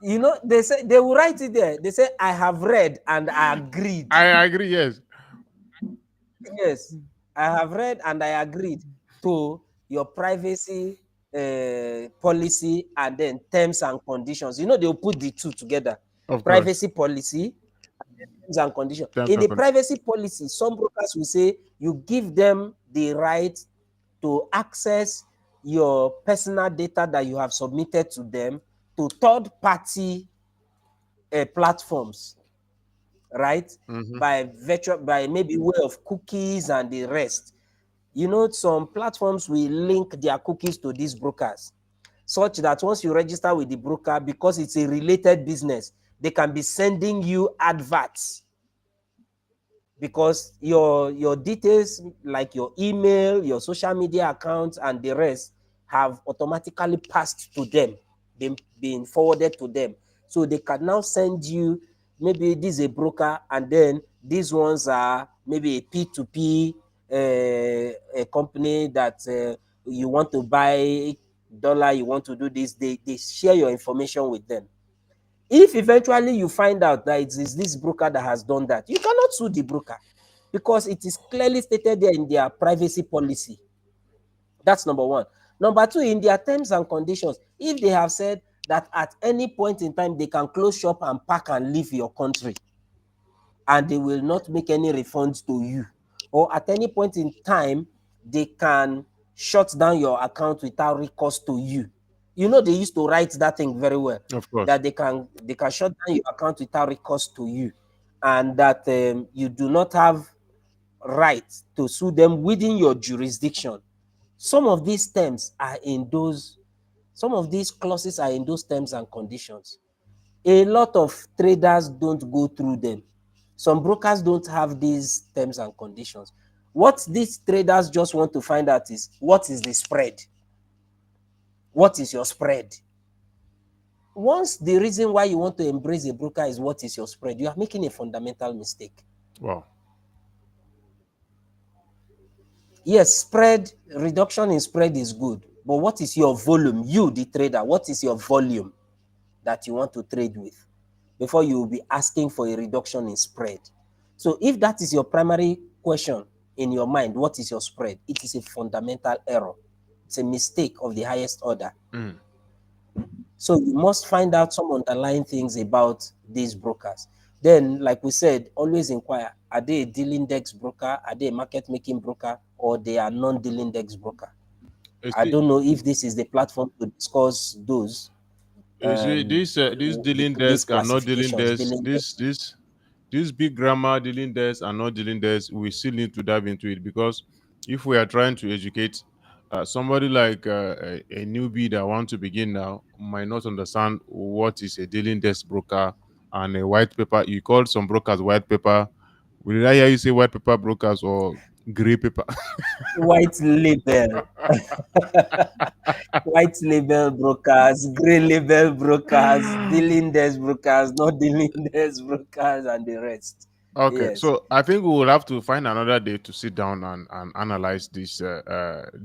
You know, they say they will write it there. They say I have read and I agreed. I agree, yes. Yes, I have read and I agreed to your privacy policy and then terms and conditions. You know, they'll put the two together: Of course. privacy policy, terms and conditions. Terms In and the con- privacy policy, some brokers will say you give them the right to access your personal data that you have submitted to them to third party platforms. right? Mm-hmm. By maybe way of cookies and the rest. You know, some platforms will link their cookies to these brokers, such that once you register with the broker, because it's a related business, they can be sending you adverts, because your details, like your email, your social media accounts and the rest, have automatically passed to them, been forwarded to them. So they can now send you, maybe this is a broker, and then these ones are maybe a P2P, a company that you want to buy dollar, you want to do this, they share your information with them. If eventually you find out that it is this broker that has done that, you cannot sue the broker, because it is clearly stated there in their privacy policy. That's number one. Number two, in their terms and conditions, if they have said that at any point in time they can close shop and pack and leave your country, and they will not make any refunds to you, or at any point in time they can shut down your account without recourse to you. You know, they used to write that thing very well, Of course. that they can shut down your account without recourse to you, and that you do not have right to sue them within your jurisdiction. Some of these terms are in those, some of these clauses are in those terms and conditions. A lot of traders don't go through them. Some brokers don't have these terms and conditions. What these traders just want to find out is, what is the spread? What is your spread? Once the reason why you want to embrace a broker is what is your spread, you are making a fundamental mistake. Wow. Yes, spread reduction in spread is good, but what is your volume? You, the trader, what is your volume that you want to trade with before you will be asking for a reduction in spread? So, if that is your primary question in your mind, what is your spread? It is a fundamental error. It's a mistake of the highest order. Mm. So, you must find out some underlying things about these brokers. Then, like we said, always inquire, are they a deal index broker? Are they a market making broker? Or they are non deal index broker? You I see, don't know if this is the platform to discuss those, this dealing these desk and not dealing classifications, desk, dealing desk. this big grammar dealing desk and not dealing desk, we still need to dive into it, because if we are trying to educate somebody like a newbie that want to begin now might not understand what is a dealing desk broker and a white paper. You call some brokers white paper. Will I hear you say white paper brokers or gray paper? White label, white label brokers, gray label brokers, dealing desk brokers, not dealing desk brokers, and the rest. Okay, Yes, so I think we will have to find another day to sit down and analyze these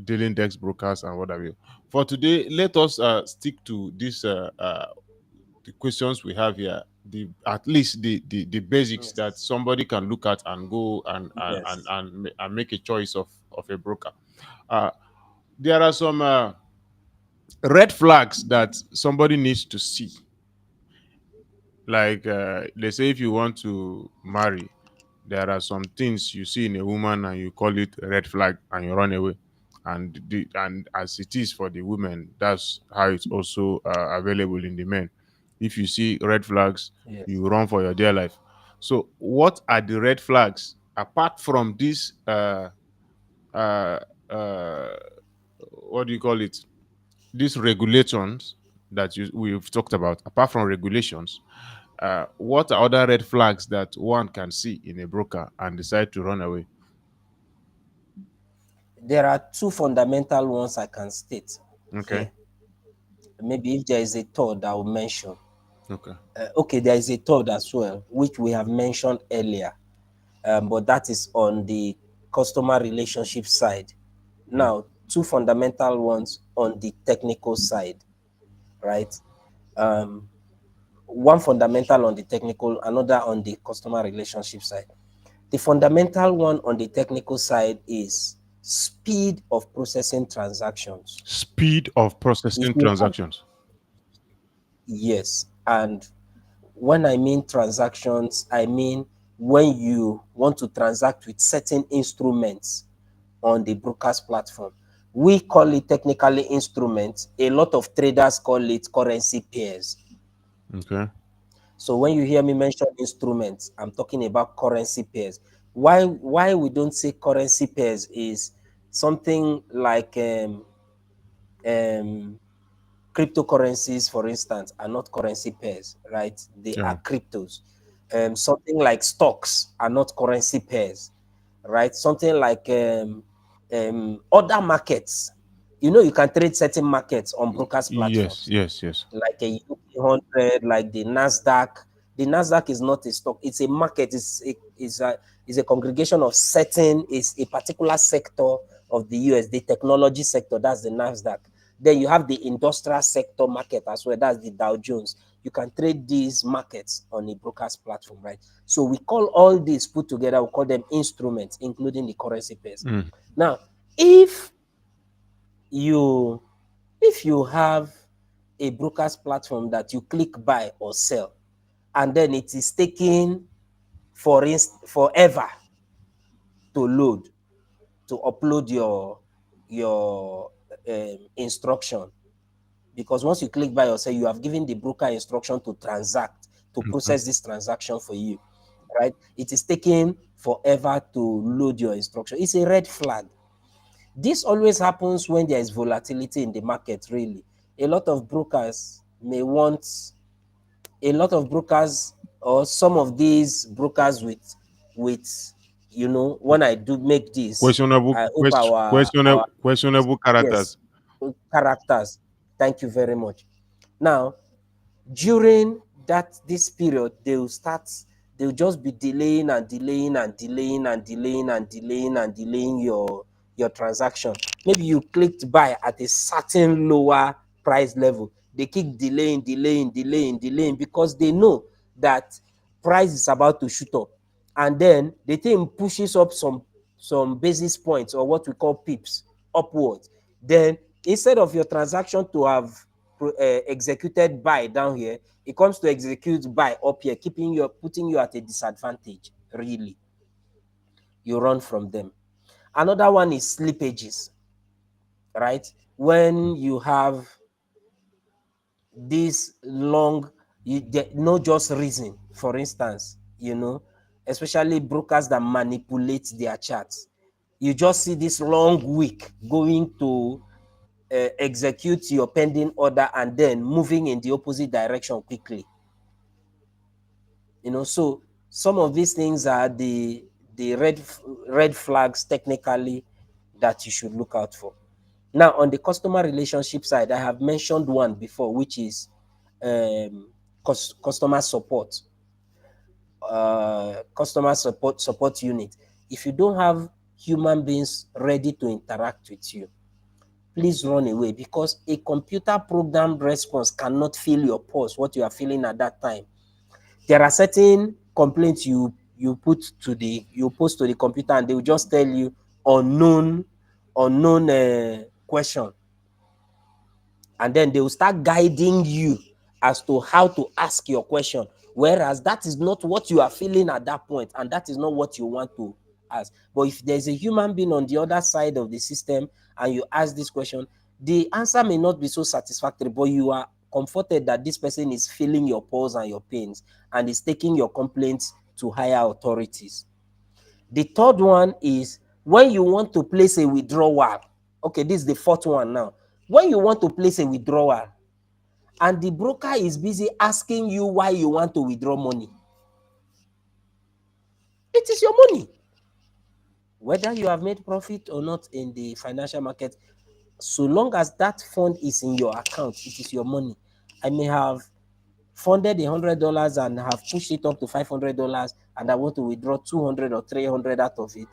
dealing desk brokers and what have you. For today, let us stick to this the questions we have here, the at least the basics that yes, somebody can look at and go yes. and make a choice of a broker. Uh, there are some red flags that somebody needs to see, like they say if you want to marry, there are some things you see in a woman and you call it a red flag and you run away, and as it is for the women, that's how it's also available in the men. If you see red flags, Yes. you run for your dear life. So what are the red flags apart from this uh uh what do you call it, these regulations that we've talked about? Apart from regulations, what are other red flags that one can see in a broker and decide to run away? There are two fundamental ones I can state Okay. here. Maybe if there is a third, I will mention. Okay. Okay, there is a third as well, which we have mentioned earlier, but that is on the customer relationship side. Mm. Now, two fundamental ones on the technical side, right? Um, One fundamental on the technical, another on the customer relationship side. The fundamental one on the technical side is speed of processing transactions. Speed of If processing you have, transactions. yes, and when I mean transactions, I mean when you want to transact with certain instruments on the broker's platform. We call it technically instruments. A lot of traders call it currency pairs. Okay. So when you hear me mention instruments, I'm talking about currency pairs. Why we don't say currency pairs is something like um, cryptocurrencies, for instance, are not currency pairs, right? They Yeah. are cryptos. Something like stocks are not currency pairs, right? Something like other markets. You know, you can trade certain markets on brokers Yes, platforms yes, yes. like a UK 100, like the Nasdaq. The Nasdaq is not a stock; it's a market. It's a congregation of certain is a particular sector of the US, the technology sector. That's the Nasdaq. Then you have the industrial sector market as well. That's the Dow Jones. You can trade these markets on a broker's platform, right? So we call all these put together. We call them instruments, including the currency pairs. Mm. Now, if you if you have a broker's platform that you click buy or sell, and then it is taking forever to load, to upload your instruction, because once you click buy or sell, you have given the broker instruction to transact, to Okay. process this transaction for you, right? It is taking forever to load your instruction. It's a red flag. This always happens when there is volatility in the market, really. A lot of brokers may want a lot of brokers, or some of these brokers with when I do make this, I hope our Questionable characters. yes, characters. Thank you very much. Now, during this period, they'll just be delaying and delaying and delaying and delaying and delaying and delaying your transaction. Maybe you clicked buy at a certain lower price level. They keep delaying, delaying, delaying, delaying, because they know that price is about to shoot up, and then the thing pushes up some basis points, or what we call pips, upwards. Then instead of your transaction to have executed buy down here, it comes to execute buy up here, putting you at a disadvantage. Really, you run from them. Another one is slippages, right? When you have this long, no just reason, for instance, especially brokers that manipulate their charts. You just see this long week going to execute your pending order, and then moving in the opposite direction quickly. So some of these things are the red flags technically that you should look out for. Now, on the customer relationship side, I have mentioned one before, which is um, customer support, customer support unit. If you don't have human beings ready to interact with you, please run away, because a computer programmed response cannot fill your pulse, what you are feeling at that time. There are certain complaints you post to the computer, and they will just tell you unknown question, and then they will start guiding you as to how to ask your question, whereas that is not what you are feeling at that point, and that is not what you want to ask. But if there's a human being on the other side of the system, and you ask this question, the answer may not be so satisfactory, but you are comforted that this person is feeling your pulse and your pains, and is taking your complaints to higher authorities. The third one is when you want to place a withdrawal. Okay, this is the fourth one now. When you want to place a withdrawal, and the broker is busy asking you why you want to withdraw money, it is your money. Whether you have made profit or not in the financial market, so long as that fund is in your account, it is your money. I may have funded $100 and have pushed it up to $500, and I want to withdraw 200 or 300 out of it.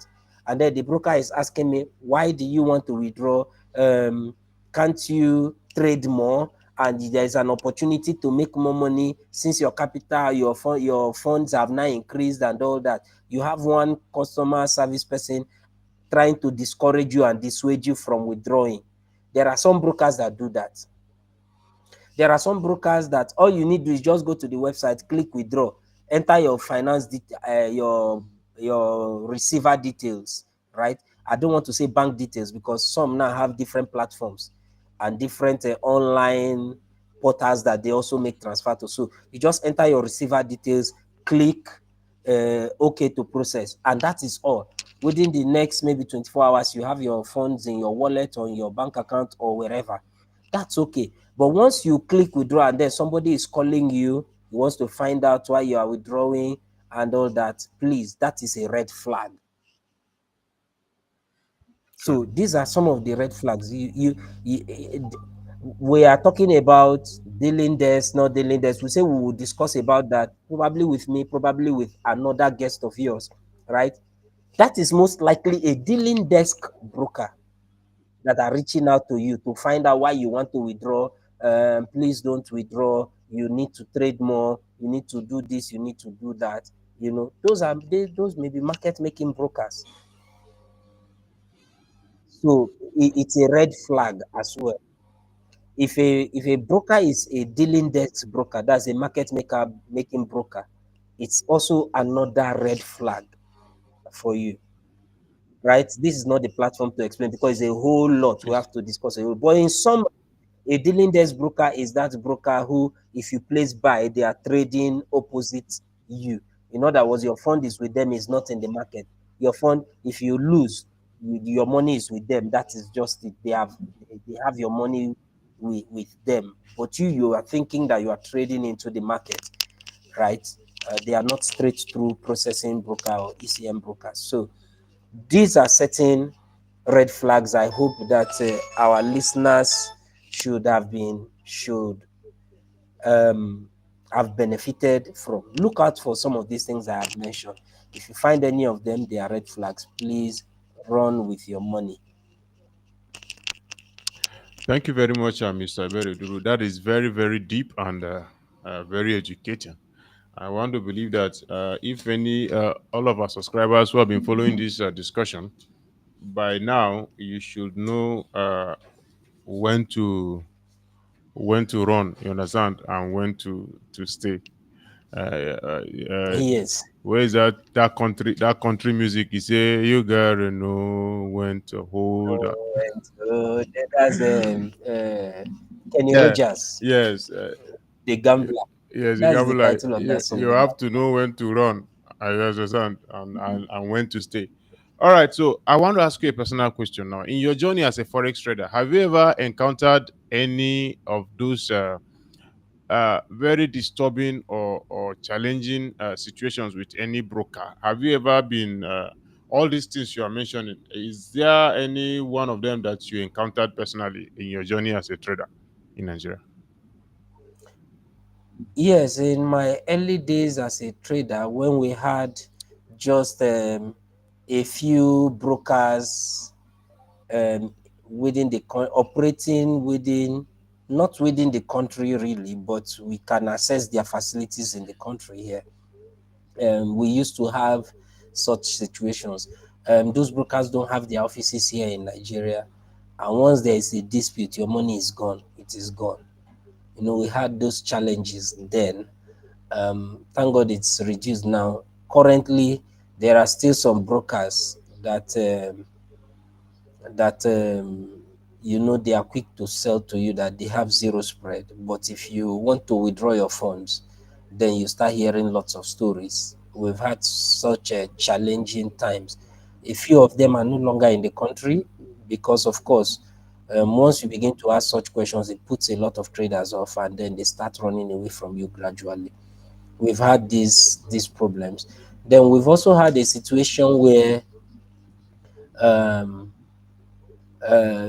And then the broker is asking me, why do you want to withdraw? Can't you trade more? And there's an opportunity to make more money, since your capital, your funds have now increased and all that. You have one customer service person trying to discourage you and dissuade you from withdrawing. There are some brokers that do that. There are some brokers that all you need to do is just go to the website, click withdraw, enter your your receiver details, right? I don't want to say bank details, because some now have different platforms and different online portals that they also make transfer to. So you just enter your receiver details, click OK to process, and that is all. Within the next maybe 24 hours, you have your funds in your wallet or in your bank account or wherever. That's okay. But once you click withdraw and then somebody is calling you, he wants to find out why you are withdrawing and all that, please, that is a red flag. Sure. So these are some of the red flags. We are talking about dealing desk, not dealing desk. We say we will discuss about that probably with me, probably with another guest of yours, right? That is most likely a dealing desk broker that are reaching out to you to find out why you want to withdraw. Please don't withdraw. You need to trade more. You need to do this. You need to do that. Those may be market making brokers. So it's a red flag as well. If a broker is a dealing desk broker, that's a market maker making broker, it's also another red flag for you, right? This is not the platform to explain because it's a whole lot we Yes. have to discuss. But in some, a dealing desk broker is that broker who, if you place buy, they are trading opposite you. In other words, your fund is with them, is not in the market. Your fund, if you lose, your money is with them. That is just it. They have your money with them. But you are thinking that you are trading into the market, right? They are not straight through processing broker or ECM brokers. So these are certain red flags I hope that our listeners should have benefited from. Look out for some of these things I have mentioned. If you find any of them, they are red flags. Please run with your money. Thank you very much, Mr. Bereduru. That is very, very deep and very educating. I want to believe that if any, all of our subscribers who have been following this discussion, by now you should know when to run. You understand, and when to stay. Uh, uh, uh, Yes. where is that country music? You say you gotta know when to hold up. Oh, and so that's Kenny Yeah. Rogers, Yes. the gambler. Yes, you That's can the be like title of that you song, the have to gambler. know when to run. I understand, and when to stay. All right, so I want to ask you a personal question now. In your journey as a forex trader, have you ever encountered any of those very disturbing or challenging situations with any broker? Have you ever been all these things you are mentioning? Is there any one of them that you encountered personally in your journey as a trader in Nigeria? Yes, in my early days as a trader, when we had just a few brokers within operating within, not within the country really, but we can access their facilities in the country here. We used to have such situations. Those brokers don't have their offices here in Nigeria, and once there is a dispute, your money is gone. It is gone. We had those challenges then. Thank God it's reduced now. Currently, there are still some brokers that they are quick to sell to you that they have zero spread. But if you want to withdraw your funds, then you start hearing lots of stories. We've had such challenging times. A few of them are no longer in the country because, of course, once you begin to ask such questions, it puts a lot of traders off, and then they start running away from you gradually. We've had these problems. Then we've also had a situation where um,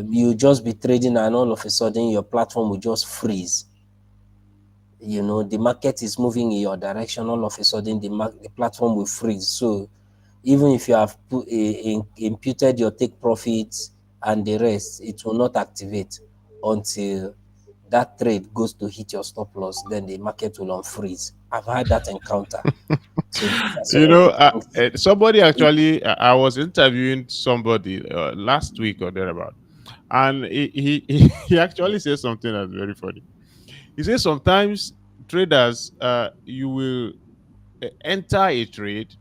you just be trading and all of a sudden your platform will just freeze. The market is moving in your direction, all of a sudden the platform will freeze. So even if you have imputed your take profits and the rest, it will not activate until that trade goes to hit your stop loss. Then the market will unfreeze. I've had that encounter. So these are some You of know, the things. somebody It, actually, I was interviewing somebody last week or thereabout, and he actually said something that's very funny. He says sometimes traders, you will enter a trade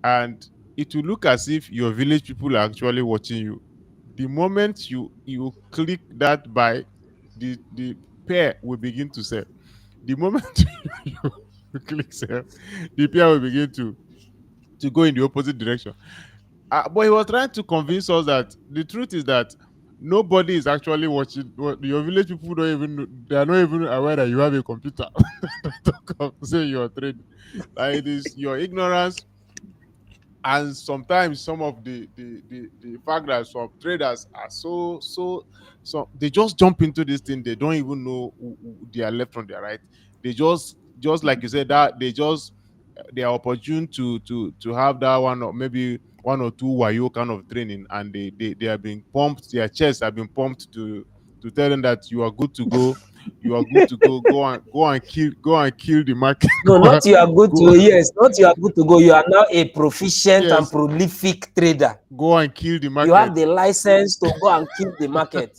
and it will look as if your village people are actually watching you. The moment you click that buy, the pair will begin to sell. The moment you click sell, the pair will begin to go in the opposite direction. But he was trying to convince us that the truth is that nobody is actually watching. Your village people don't even they are not even aware that you have a computer to come say you're trading. Like it is your ignorance, and sometimes some of the fact that some traders are so they just jump into this thing. They don't even know who they are left from their right. They just like you said, that they are opportune to have that one, or maybe one or two wayo kind of training, and they are being pumped. Their chests have been pumped to tell them that you are good to go. You are good to go. Go and kill the market. No, not you are good go to, yes, not you are good to go. You are now a proficient and yes, prolific trader. go and kill the You have market. the license to go and kill the market.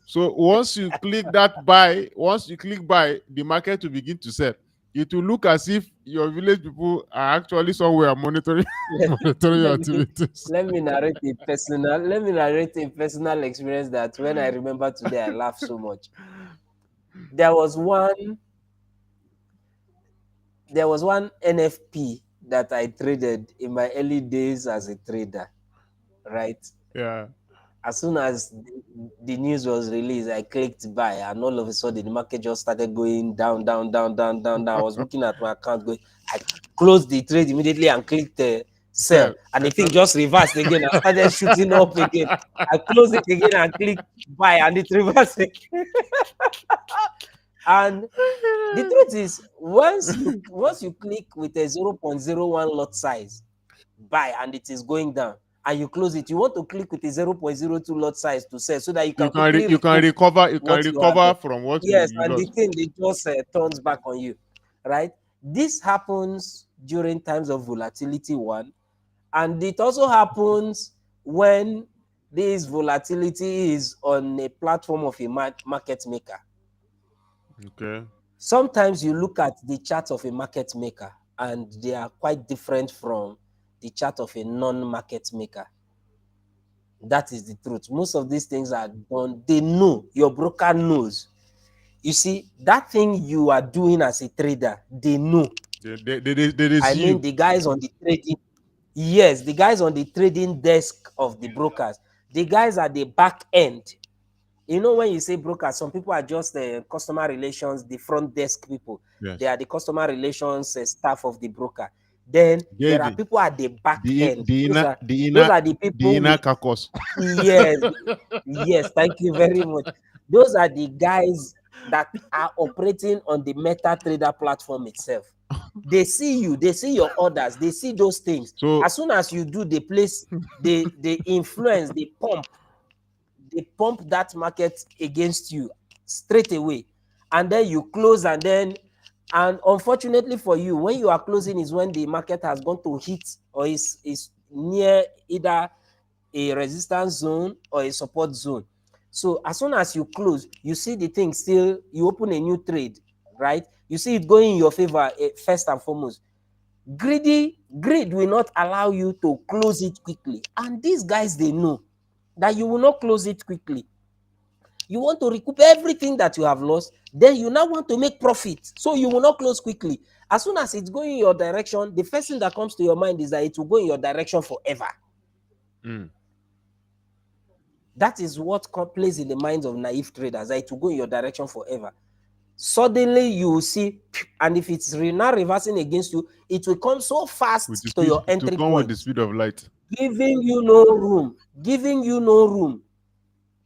So once you click buy, the market will begin to sell. It will look as if your village people are actually somewhere monitoring let, monitoring your let me activities. let me narrate a personal experience that when I remember today I laugh so much. There was one there was one NFP that I traded in my early days as a trader, right? Yeah. As soon as the news was released, I clicked buy, and all of a sudden the market just started going down, down, down, down, down, down. I was looking at my account going, I closed the trade immediately and clicked sell, Sell. and the thing Exactly. just reversed again and started shooting up again. I closed it again and clicked buy, and it reversed again. And the truth is, once you click with a 0.01 lot size, buy, and it is going down, and you close it, you want to click with a 0.02 lot size to sell so that you can quickly You can recoup recover, what you have. from what Yes, you and the lost. thing they just turns back on you, right? This happens during times of volatility, one, and it also happens when this volatility is on a platform of a market maker. Okay. Sometimes you look at the chart of a market maker and they are quite different from the chart of a non-market maker. That is the truth. Most of these things are done, they know, your broker knows. You see, that thing you are doing as a trader, they know. They I see mean, you. the guys on the trading, yes, the guys on the trading desk of the brokers, the guys at the back end. You know, when you say broker, some people are just customer relations, the front desk people. They Yes. are the customer relations staff of the broker. Then there are David, people at the back end. the Those inner are the those inner are the the people inner with, carcass. yes, yes. Thank you very much. Those are the guys that are operating on the MetaTrader platform itself. They see you, they see your orders, they see those things. So As soon as you do, they place, they influence, they pump that market against you straight away, and then you close, and unfortunately for you, when you are closing is when the market has gone to hit or is near either a resistance zone or a support zone. So as soon as you close, you see the thing still, you open a new trade, right? You see it going in your favor, first and foremost. Greed will not allow you to close it quickly, and these guys, they know that you will not close it quickly. You want to recoup everything that you have lost, then you now want to make profit, so you will not close quickly. As soon as it's going in your direction, the first thing that comes to your mind is that it will go in your direction forever. mm, That is what plays in the minds of naive traders, that it will go in your direction forever. Suddenly you will see, and if it's now reversing against you, it will come so with the fast to speed, your it will entry come with the point, speed of light. giving you no room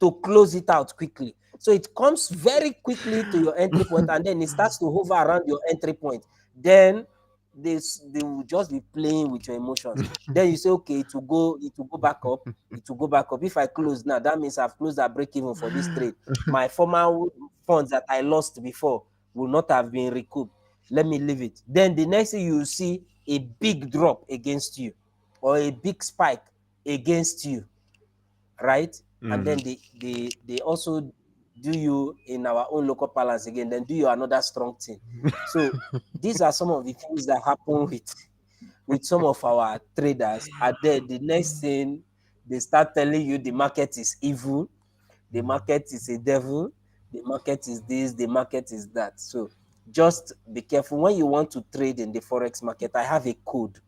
to close it out quickly. So it comes very quickly to your entry point, and then it starts to hover around your entry point. Then they will just be playing with your emotions. Then you say, okay, it will go back up, it will go back up. If I close now, that means I've closed that break even for this trade. My former funds that I lost before will not have been recouped. Let me leave it. Then the next thing you see a big drop against you, or a big spike against you, right? And then Mhm. they also do you in our own local balance again, then do you another strong thing. So these are some of the things that happen with some of our traders. And then the next thing, they start telling you the market is evil, the market is a devil, The market is this, the market is that. So just be careful when you want to trade in the forex market. I have a code.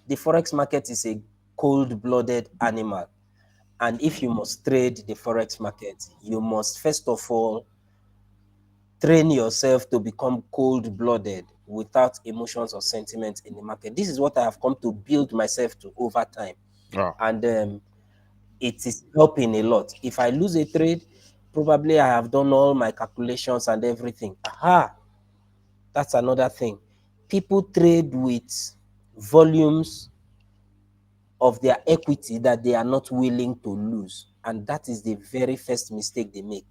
The forex market is a cold-blooded animal. And if you must trade the forex market, you must first of all train yourself to become cold-blooded without emotions or sentiments in the market. This is what I have come to build myself to over time. Wow. And it is helping a lot. If I lose a trade, probably I have done all my calculations and everything. Aha, that's another thing. People trade with volumes of their equity that they are not willing to lose. And that is the very first mistake they make.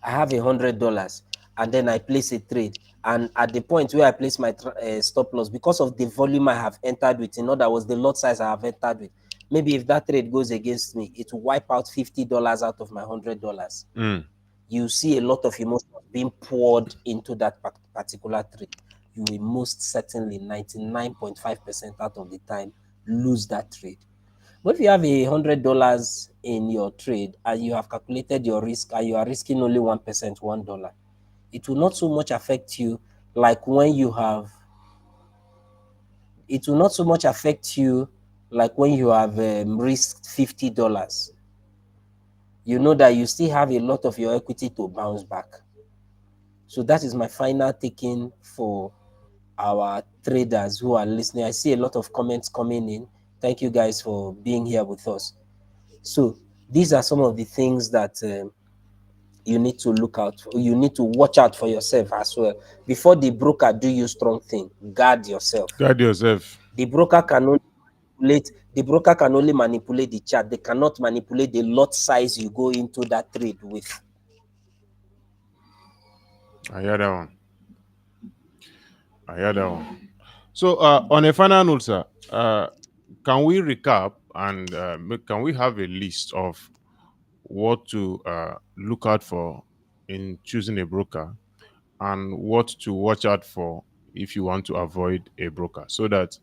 I have $100 and then I place a trade. And at the point where I place my stop loss, because of the volume I have entered with, in other words, the lot size I have entered with, maybe if that trade goes against me, it will wipe out $50 out of my $100. Mm. You see a lot of emotion being poured into that particular trade. You will most certainly 99.5% out of the time lose that trade. But if you have $100 in your trade and you have calculated your risk and you are risking only 1%, $1, it will not so much affect you like when you have it will not so much affect you like when you have risked $50. You know that you still have a lot of your equity to bounce back. So that is my final taking for our traders who are listening. I see a lot of comments coming in. Thank you guys for being here with us. So these are some of the things that you need to look out for. You need to watch out for yourself as well. Before the broker do you strong thing, guard yourself. Guide yourself. The broker can only manipulate the chart. They cannot manipulate the lot size you go into that trade with. I hear that one. I hear that one. So, on a final note, sir, can we recap and can we have a list of what to look out for in choosing a broker and what to watch out for if you want to avoid a broker, so that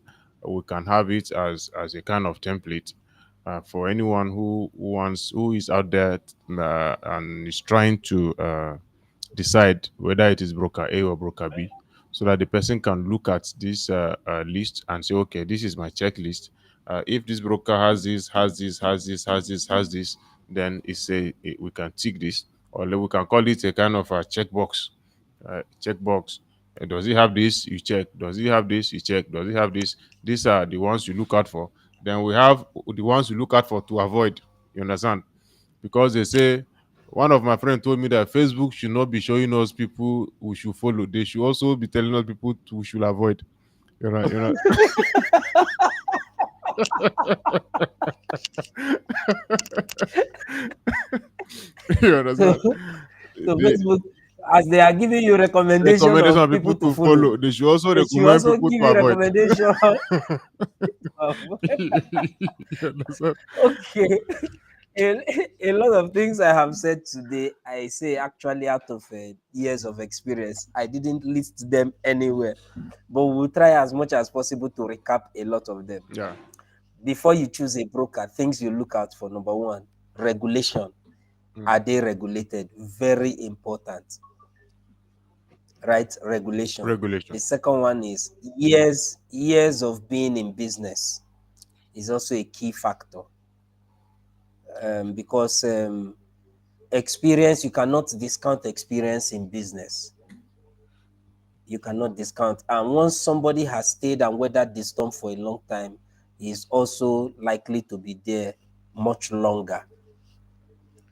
we can have it as a kind of template for anyone who is out there and is trying to decide whether it is broker A or broker B, so that the person can look at this list and say, okay, this is my checklist. If this broker has this, has this, then we can tick this, or we can call it a kind of a checkbox. Checkbox. Does he have this? You check. Does he have this? You check. Does he have this? These are the ones you look out for. Then we have the ones you look out for to avoid. You understand? Because they say, one of my friends told me that Facebook should not be showing us people we should follow. They should also be telling us people we should avoid. You know, you understand? So The Facebook, as they are giving you recommendation recommendation of of people people to to follow, follow, they should also they should recommend also people give to you avoid. recommendation. You understand? Okay. A lot of things I have said today, I say actually out of years of experience. I didn't list them anywhere, but we'll try as much as possible to recap a lot of them. Yeah. Before you choose a broker, things you look out for: number one, regulation. Mm. Are they regulated? Very important, right? Regulation. Regulation. The second one is years of being in business is also a key factor, because experience, you cannot discount experience in business. You cannot discount. And once somebody has stayed and weathered the storm for a long time, he is also likely to be there much longer.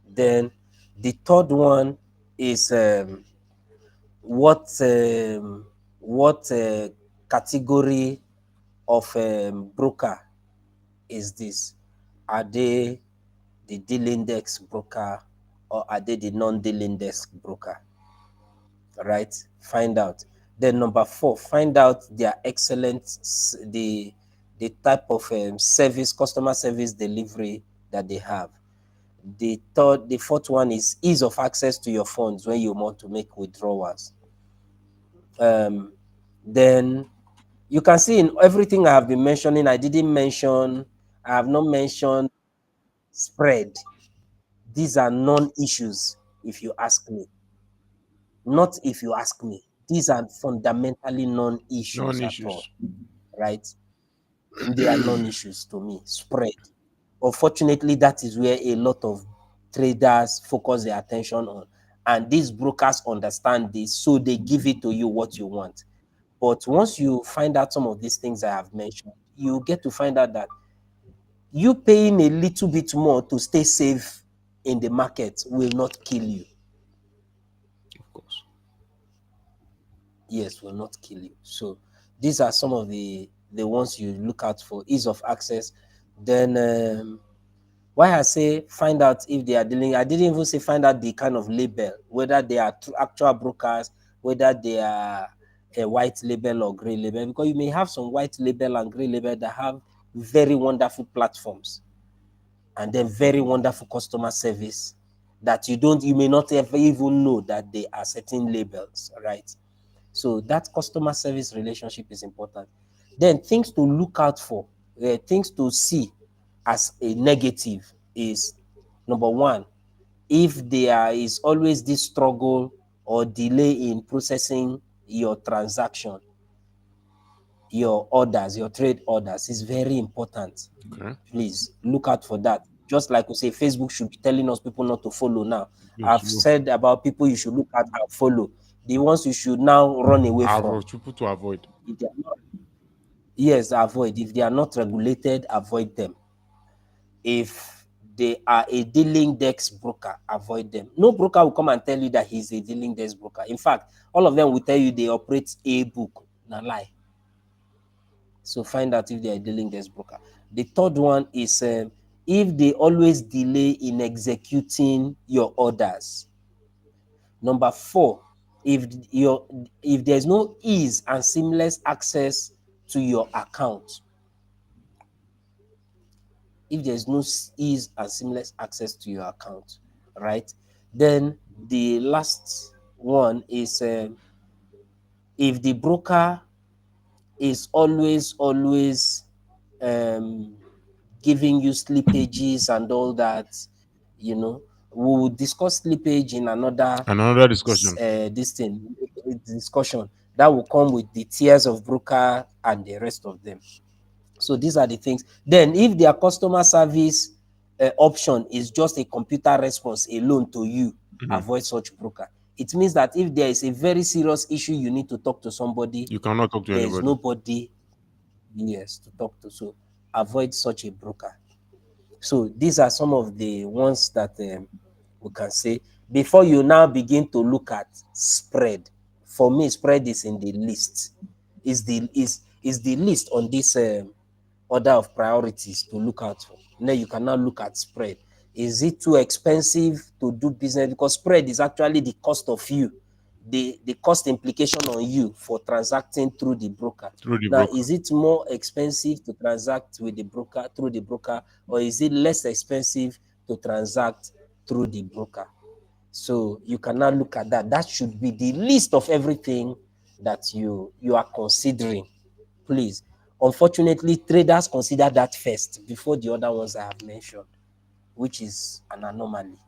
Then the third one is what category of broker is this? Are they the deal index broker or are they the non-deal index broker? Right? Find out. Then number four, find out their the type of service, customer service delivery that they have. The fourth one is ease of access to your funds when you want to make withdrawals. Um, then you can see in everything I have been mentioning, I have not mentioned spread. These are non-issues, if you ask me. Not if you ask me. These are fundamentally non-issues at all, Non-issues. right? They are non-issues to me. Spread. Unfortunately, that is where a lot of traders focus their attention on. And these brokers understand this, so they give it to you what you want. But once you find out some of these things I have mentioned, you get to find out that you paying a little bit more to stay safe in the market will not kill you. Of course. Yes, will not kill you. So these are some of the ones you look out for: ease of access. Then why I say find out if they are dealing, I didn't even say find out the kind of label, whether they are actual brokers, whether they are a white label or gray label, because you may have some white label and gray label that have very wonderful platforms and then very wonderful customer service that you may not ever even know that they are certain labels, right? So that customer service relationship is important. Then things to look out for, things to see as a negative is: number one, if there is always this struggle or delay in processing your transaction, your orders, your trade orders, is very important. Okay. Please look out for that. Just like we say, Facebook should be telling us people not to follow now. Yes, I've said about people you should look at and follow. The ones you should now run away from. people to avoid. If they are not, yes, avoid. If they are not regulated, avoid them. If they are a dealing desk broker, avoid them. No broker will come and tell you that he's a dealing desk broker. In fact, all of them will tell you they operate a book. Na lie. So find out if they are dealing desk broker. The third one is if they always delay in executing your orders. Number four, if your if there's no ease and seamless access to your account. If there's no ease and seamless access to your account, right? Then the last one is if the broker is always um, giving you slippages and all that, you know, we will discuss slippage in another Another discussion. this thing discussion that will come with the tiers of broker and the rest of them. So these are the things. Then, if their customer service option is just a computer response alone to you, Mhm. avoid such broker. It means that if there is a very serious issue you need to talk to somebody, You cannot talk to there is anybody. nobody, yes, to talk to. So avoid such a broker. So these are some of the ones that we can say before you now begin to look at spread. For me, spread is in the list. Is the list on this order of priorities to look out for. Now you can now look at spread. Is it too expensive to do business? Because spread is actually the cost of you, the cost implication on you for transacting through the broker. Through the Now, broker. is it more expensive to transact with the broker through the broker, or is it less expensive to transact through the broker? So you can now look at that. That should be the list of everything that you are considering. Please. Unfortunately, traders consider that first before the other ones I have mentioned, which is an anomaly.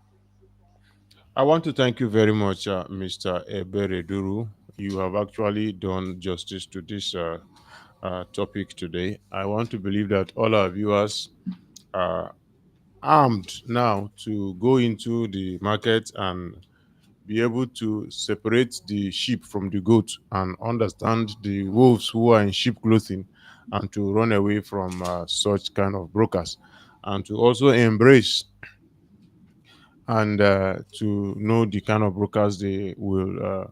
I want to thank you very much, Mr. Ebere Duru. You have actually done justice to this topic today. I want to believe that all our viewers are armed now to go into the market and be able to separate the sheep from the goat and understand the wolves who are in sheep clothing, and to run away from such kind of brokers, and to also embrace and to know the kind of brokers they will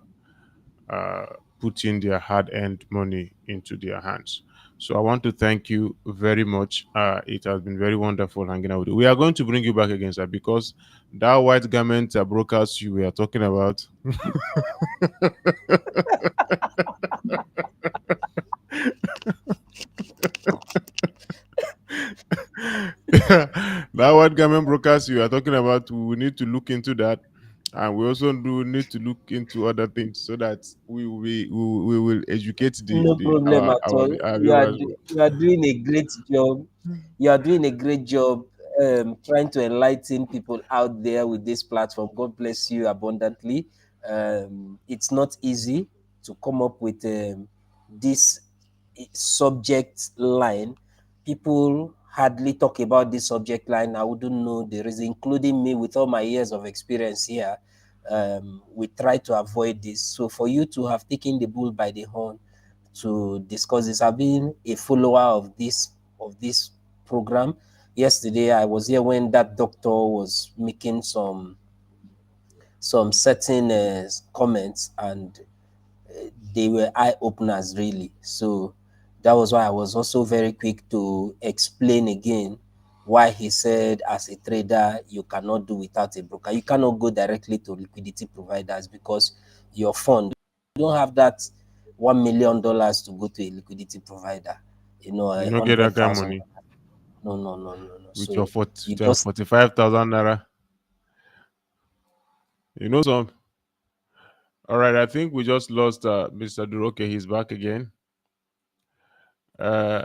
put in their hard-earned money into their hands. So I want to thank you very much. It has been very wonderful hanging out with you. We are going to bring you back again, sir, because that white garment brokers you were talking about. That white garment brokers you are talking about, we will need to look into that, and we also do need to look into other things so that we will educate No the problem at all. our You are viewers. you are doing a great job. You are doing a great job trying to enlighten people out there with this platform. God bless you abundantly. It's not easy to come up with this subject line. People hardly talk about this subject line. I wouldn't know the reason, including me with all my years of experience here. We try to avoid this. So for you to have taken the bull by the horn to discuss this, I've been a follower of this program. Yesterday, I was here when that doctor was making some certain comments, and they were eye openers, really. So that was why I was also very quick to explain again why he said, as a trader, you cannot do without a broker. You cannot go directly to liquidity providers because your fund, you don't have that $1 million to go to a liquidity provider, You a don't get that hundred kind of thousand. money No, no, no, no, no. with your So 40, you with your just 45,000 naira. You know some. All right, I think we just lost Mr. Duro. Okay, he's back again. Uh,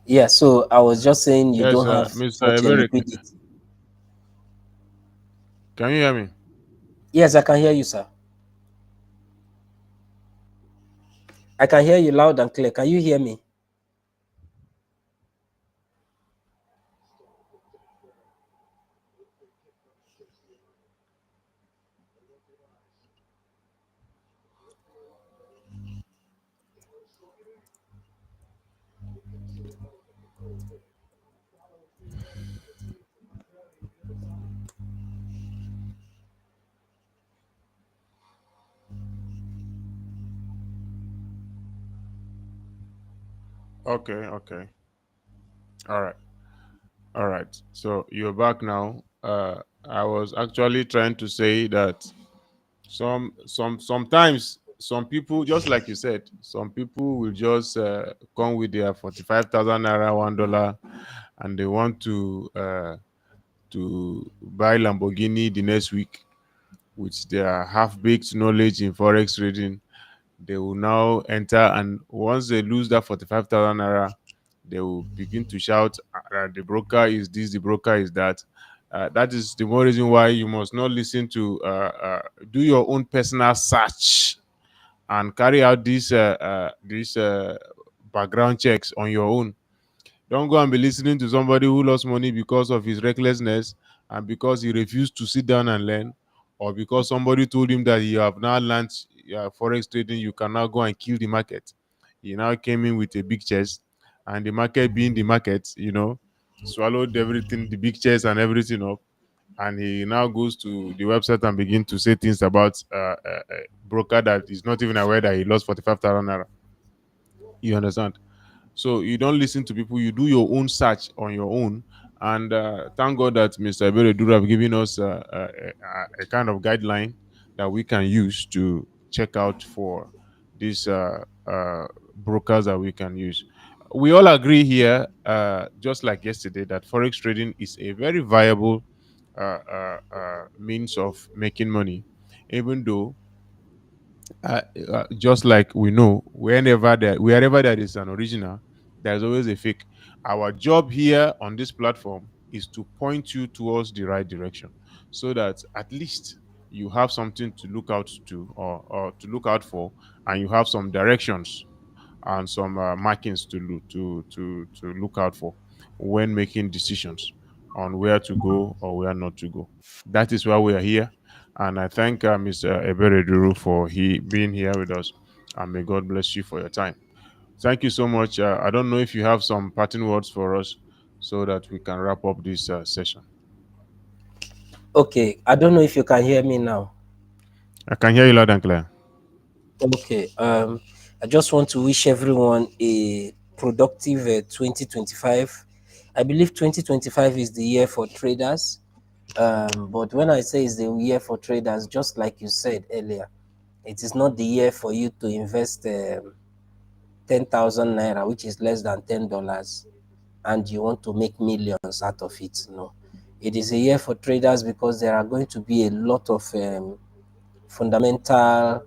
yeah. So I was just saying you yes, don't have Mr. much Ebere, liquidity. can you hear me? Yes, I can hear you, sir. I can hear you loud and clear. Can you hear me? Okay, okay. All right. All right. So you're back now. I was actually trying to say that sometimes some people, just like you said, some people will just come with their 45,000 naira, $1, and they want to buy Lamborghini the next week with their half-baked knowledge in forex trading. They will now enter, and once they lose that 45,000 naira, they will begin to shout, the broker is this, the broker is that. That is the more reason why you must not listen to, do your own personal search and carry out these background checks on your own. Don't go and be listening to somebody who lost money because of his recklessness and because he refused to sit down and learn, or because somebody told him that you have now learned forex trading, you can now go and kill the market. He now came in with a big chest, and the market being the market, swallowed everything, the big chest and everything up. And he now goes to the website and begin to say things about a broker that is not even aware that he lost 45,000 naira. You understand? So you don't listen to people. You do your own search on your own. And thank God that Mr. Eberedu have given us a kind of guideline that we can use to check out for these brokers that we can use. We all agree here, just like yesterday, that forex trading is a very viable means of making money, even though just like we know, wherever there is an original, there's always a fake. Our job here on this platform is to point you towards the right direction, so that at least you have something to look out to, or to look out for, and you have some directions and some markings to look out for when making decisions on where to go or where not to go. That is why we are here, and I thank Mr. Ebereduru for he being here with us, and may God bless you for your time. Thank you so much. I don't know if you have some parting words for us, so that we can wrap up this session. Okay. I don't know if you can hear me now. I can hear you loud and clear. Okay. I just want to wish everyone a productive 2025. I believe 2025 is the year for traders. But when I say it's the year for traders, just like you said earlier, it is not the year for you to invest 10,000 naira, which is less than $10, and you want to make millions out of it. No, it is a year for traders because there are going to be a lot of fundamental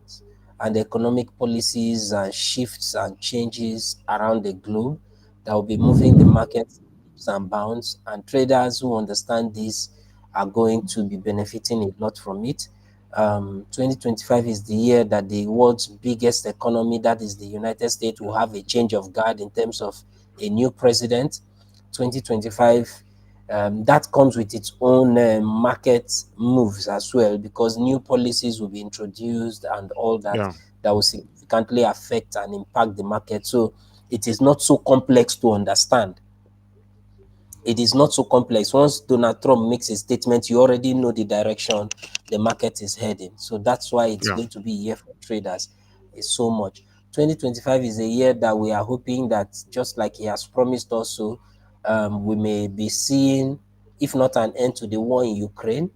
and economic policies and shifts and changes around the globe that will be moving the market. leaps and bounds, and traders who understand this are going to be benefiting a lot from it. 2025 is the year that the world's biggest economy, that is the United States, will have a change of guard in terms of a new president. 2025, that comes with its own market moves as well, because new policies will be introduced and all that Yeah. that will significantly affect and impact the market. So it is not so complex to understand. It is not so complex. Once Donald Trump makes a statement, you already know the direction the market is heading. So that's why it's Yeah. going to be a year for traders. It's so much. 2025 is a year that we are hoping that, just like he has promised also, we may be seeing, if not an end to the war in Ukraine,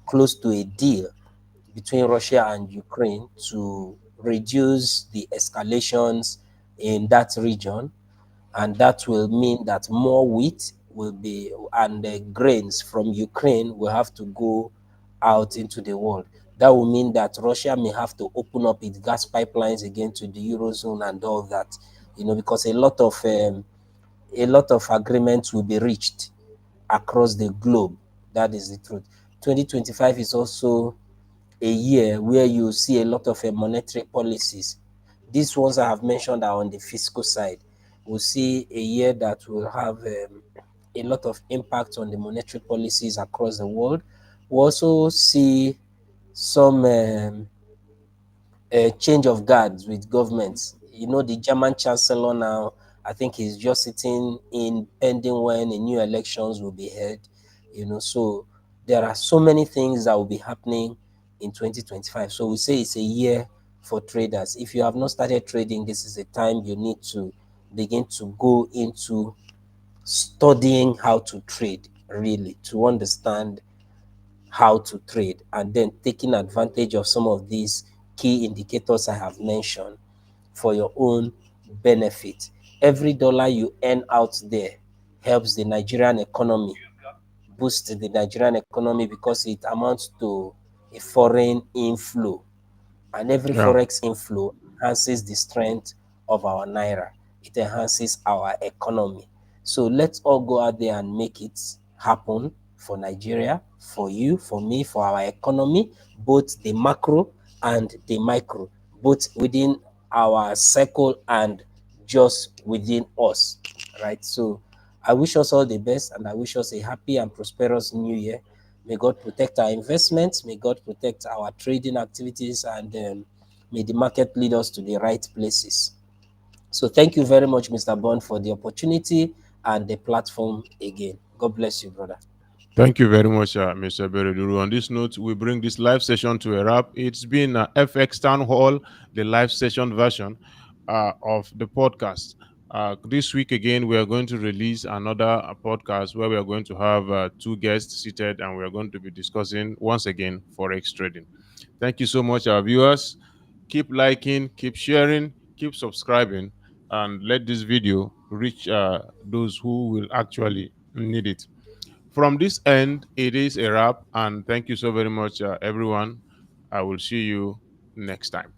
close to a deal between Russia and Ukraine to reduce the escalations in that region, and that will mean that more wheat will be, and the grains from Ukraine will have to go out into the world. That will mean that Russia may have to open up its gas pipelines again to the eurozone and all that, because a lot of agreements will be reached across the globe. That is the truth. 2025 is also a year where you see a lot of monetary policies. These ones I have mentioned are on the fiscal side. We'll see a year that will have a lot of impact on the monetary policies across the world. We'll also see some change of guards with governments. The German chancellor now, I think he's just sitting in pending when a new elections will be held. So there are so many things that will be happening in 2025. So we say it's a year for traders. If you have not started trading, this is the time you need to begin to go into studying how to trade, really, to understand how to trade, and then taking advantage of some of these key indicators I have mentioned for your own benefit. Every dollar you earn out there helps the Nigerian economy, boost the Nigerian economy, because it amounts to a foreign inflow, and every Yeah. forex inflow enhances the strength of our naira. It enhances our economy. So let's all go out there and make it happen for Nigeria, for you, for me, for our economy, both the macro and the micro, both within our circle and just within us, right? So I wish us all the best, and I wish us a happy and prosperous new year. May God protect our investments. May God protect our trading activities, and may the market lead us to the right places. So thank you very much, Mr. Bond, for the opportunity and the platform again. God bless you, brother. Thank you very much, Mr. Bereduru. On this note, we bring this live session to a wrap. It's been FX Town Hall, the live session version of the podcast. This week again, we are going to release another podcast where we are going to have two guests seated, and we are going to be discussing once again forex trading. Thank you so much, our viewers. Keep liking, keep sharing, keep subscribing, and let this video reach those who will actually need it. From this end, it is a wrap, and thank you so very much, everyone. I will see you next time.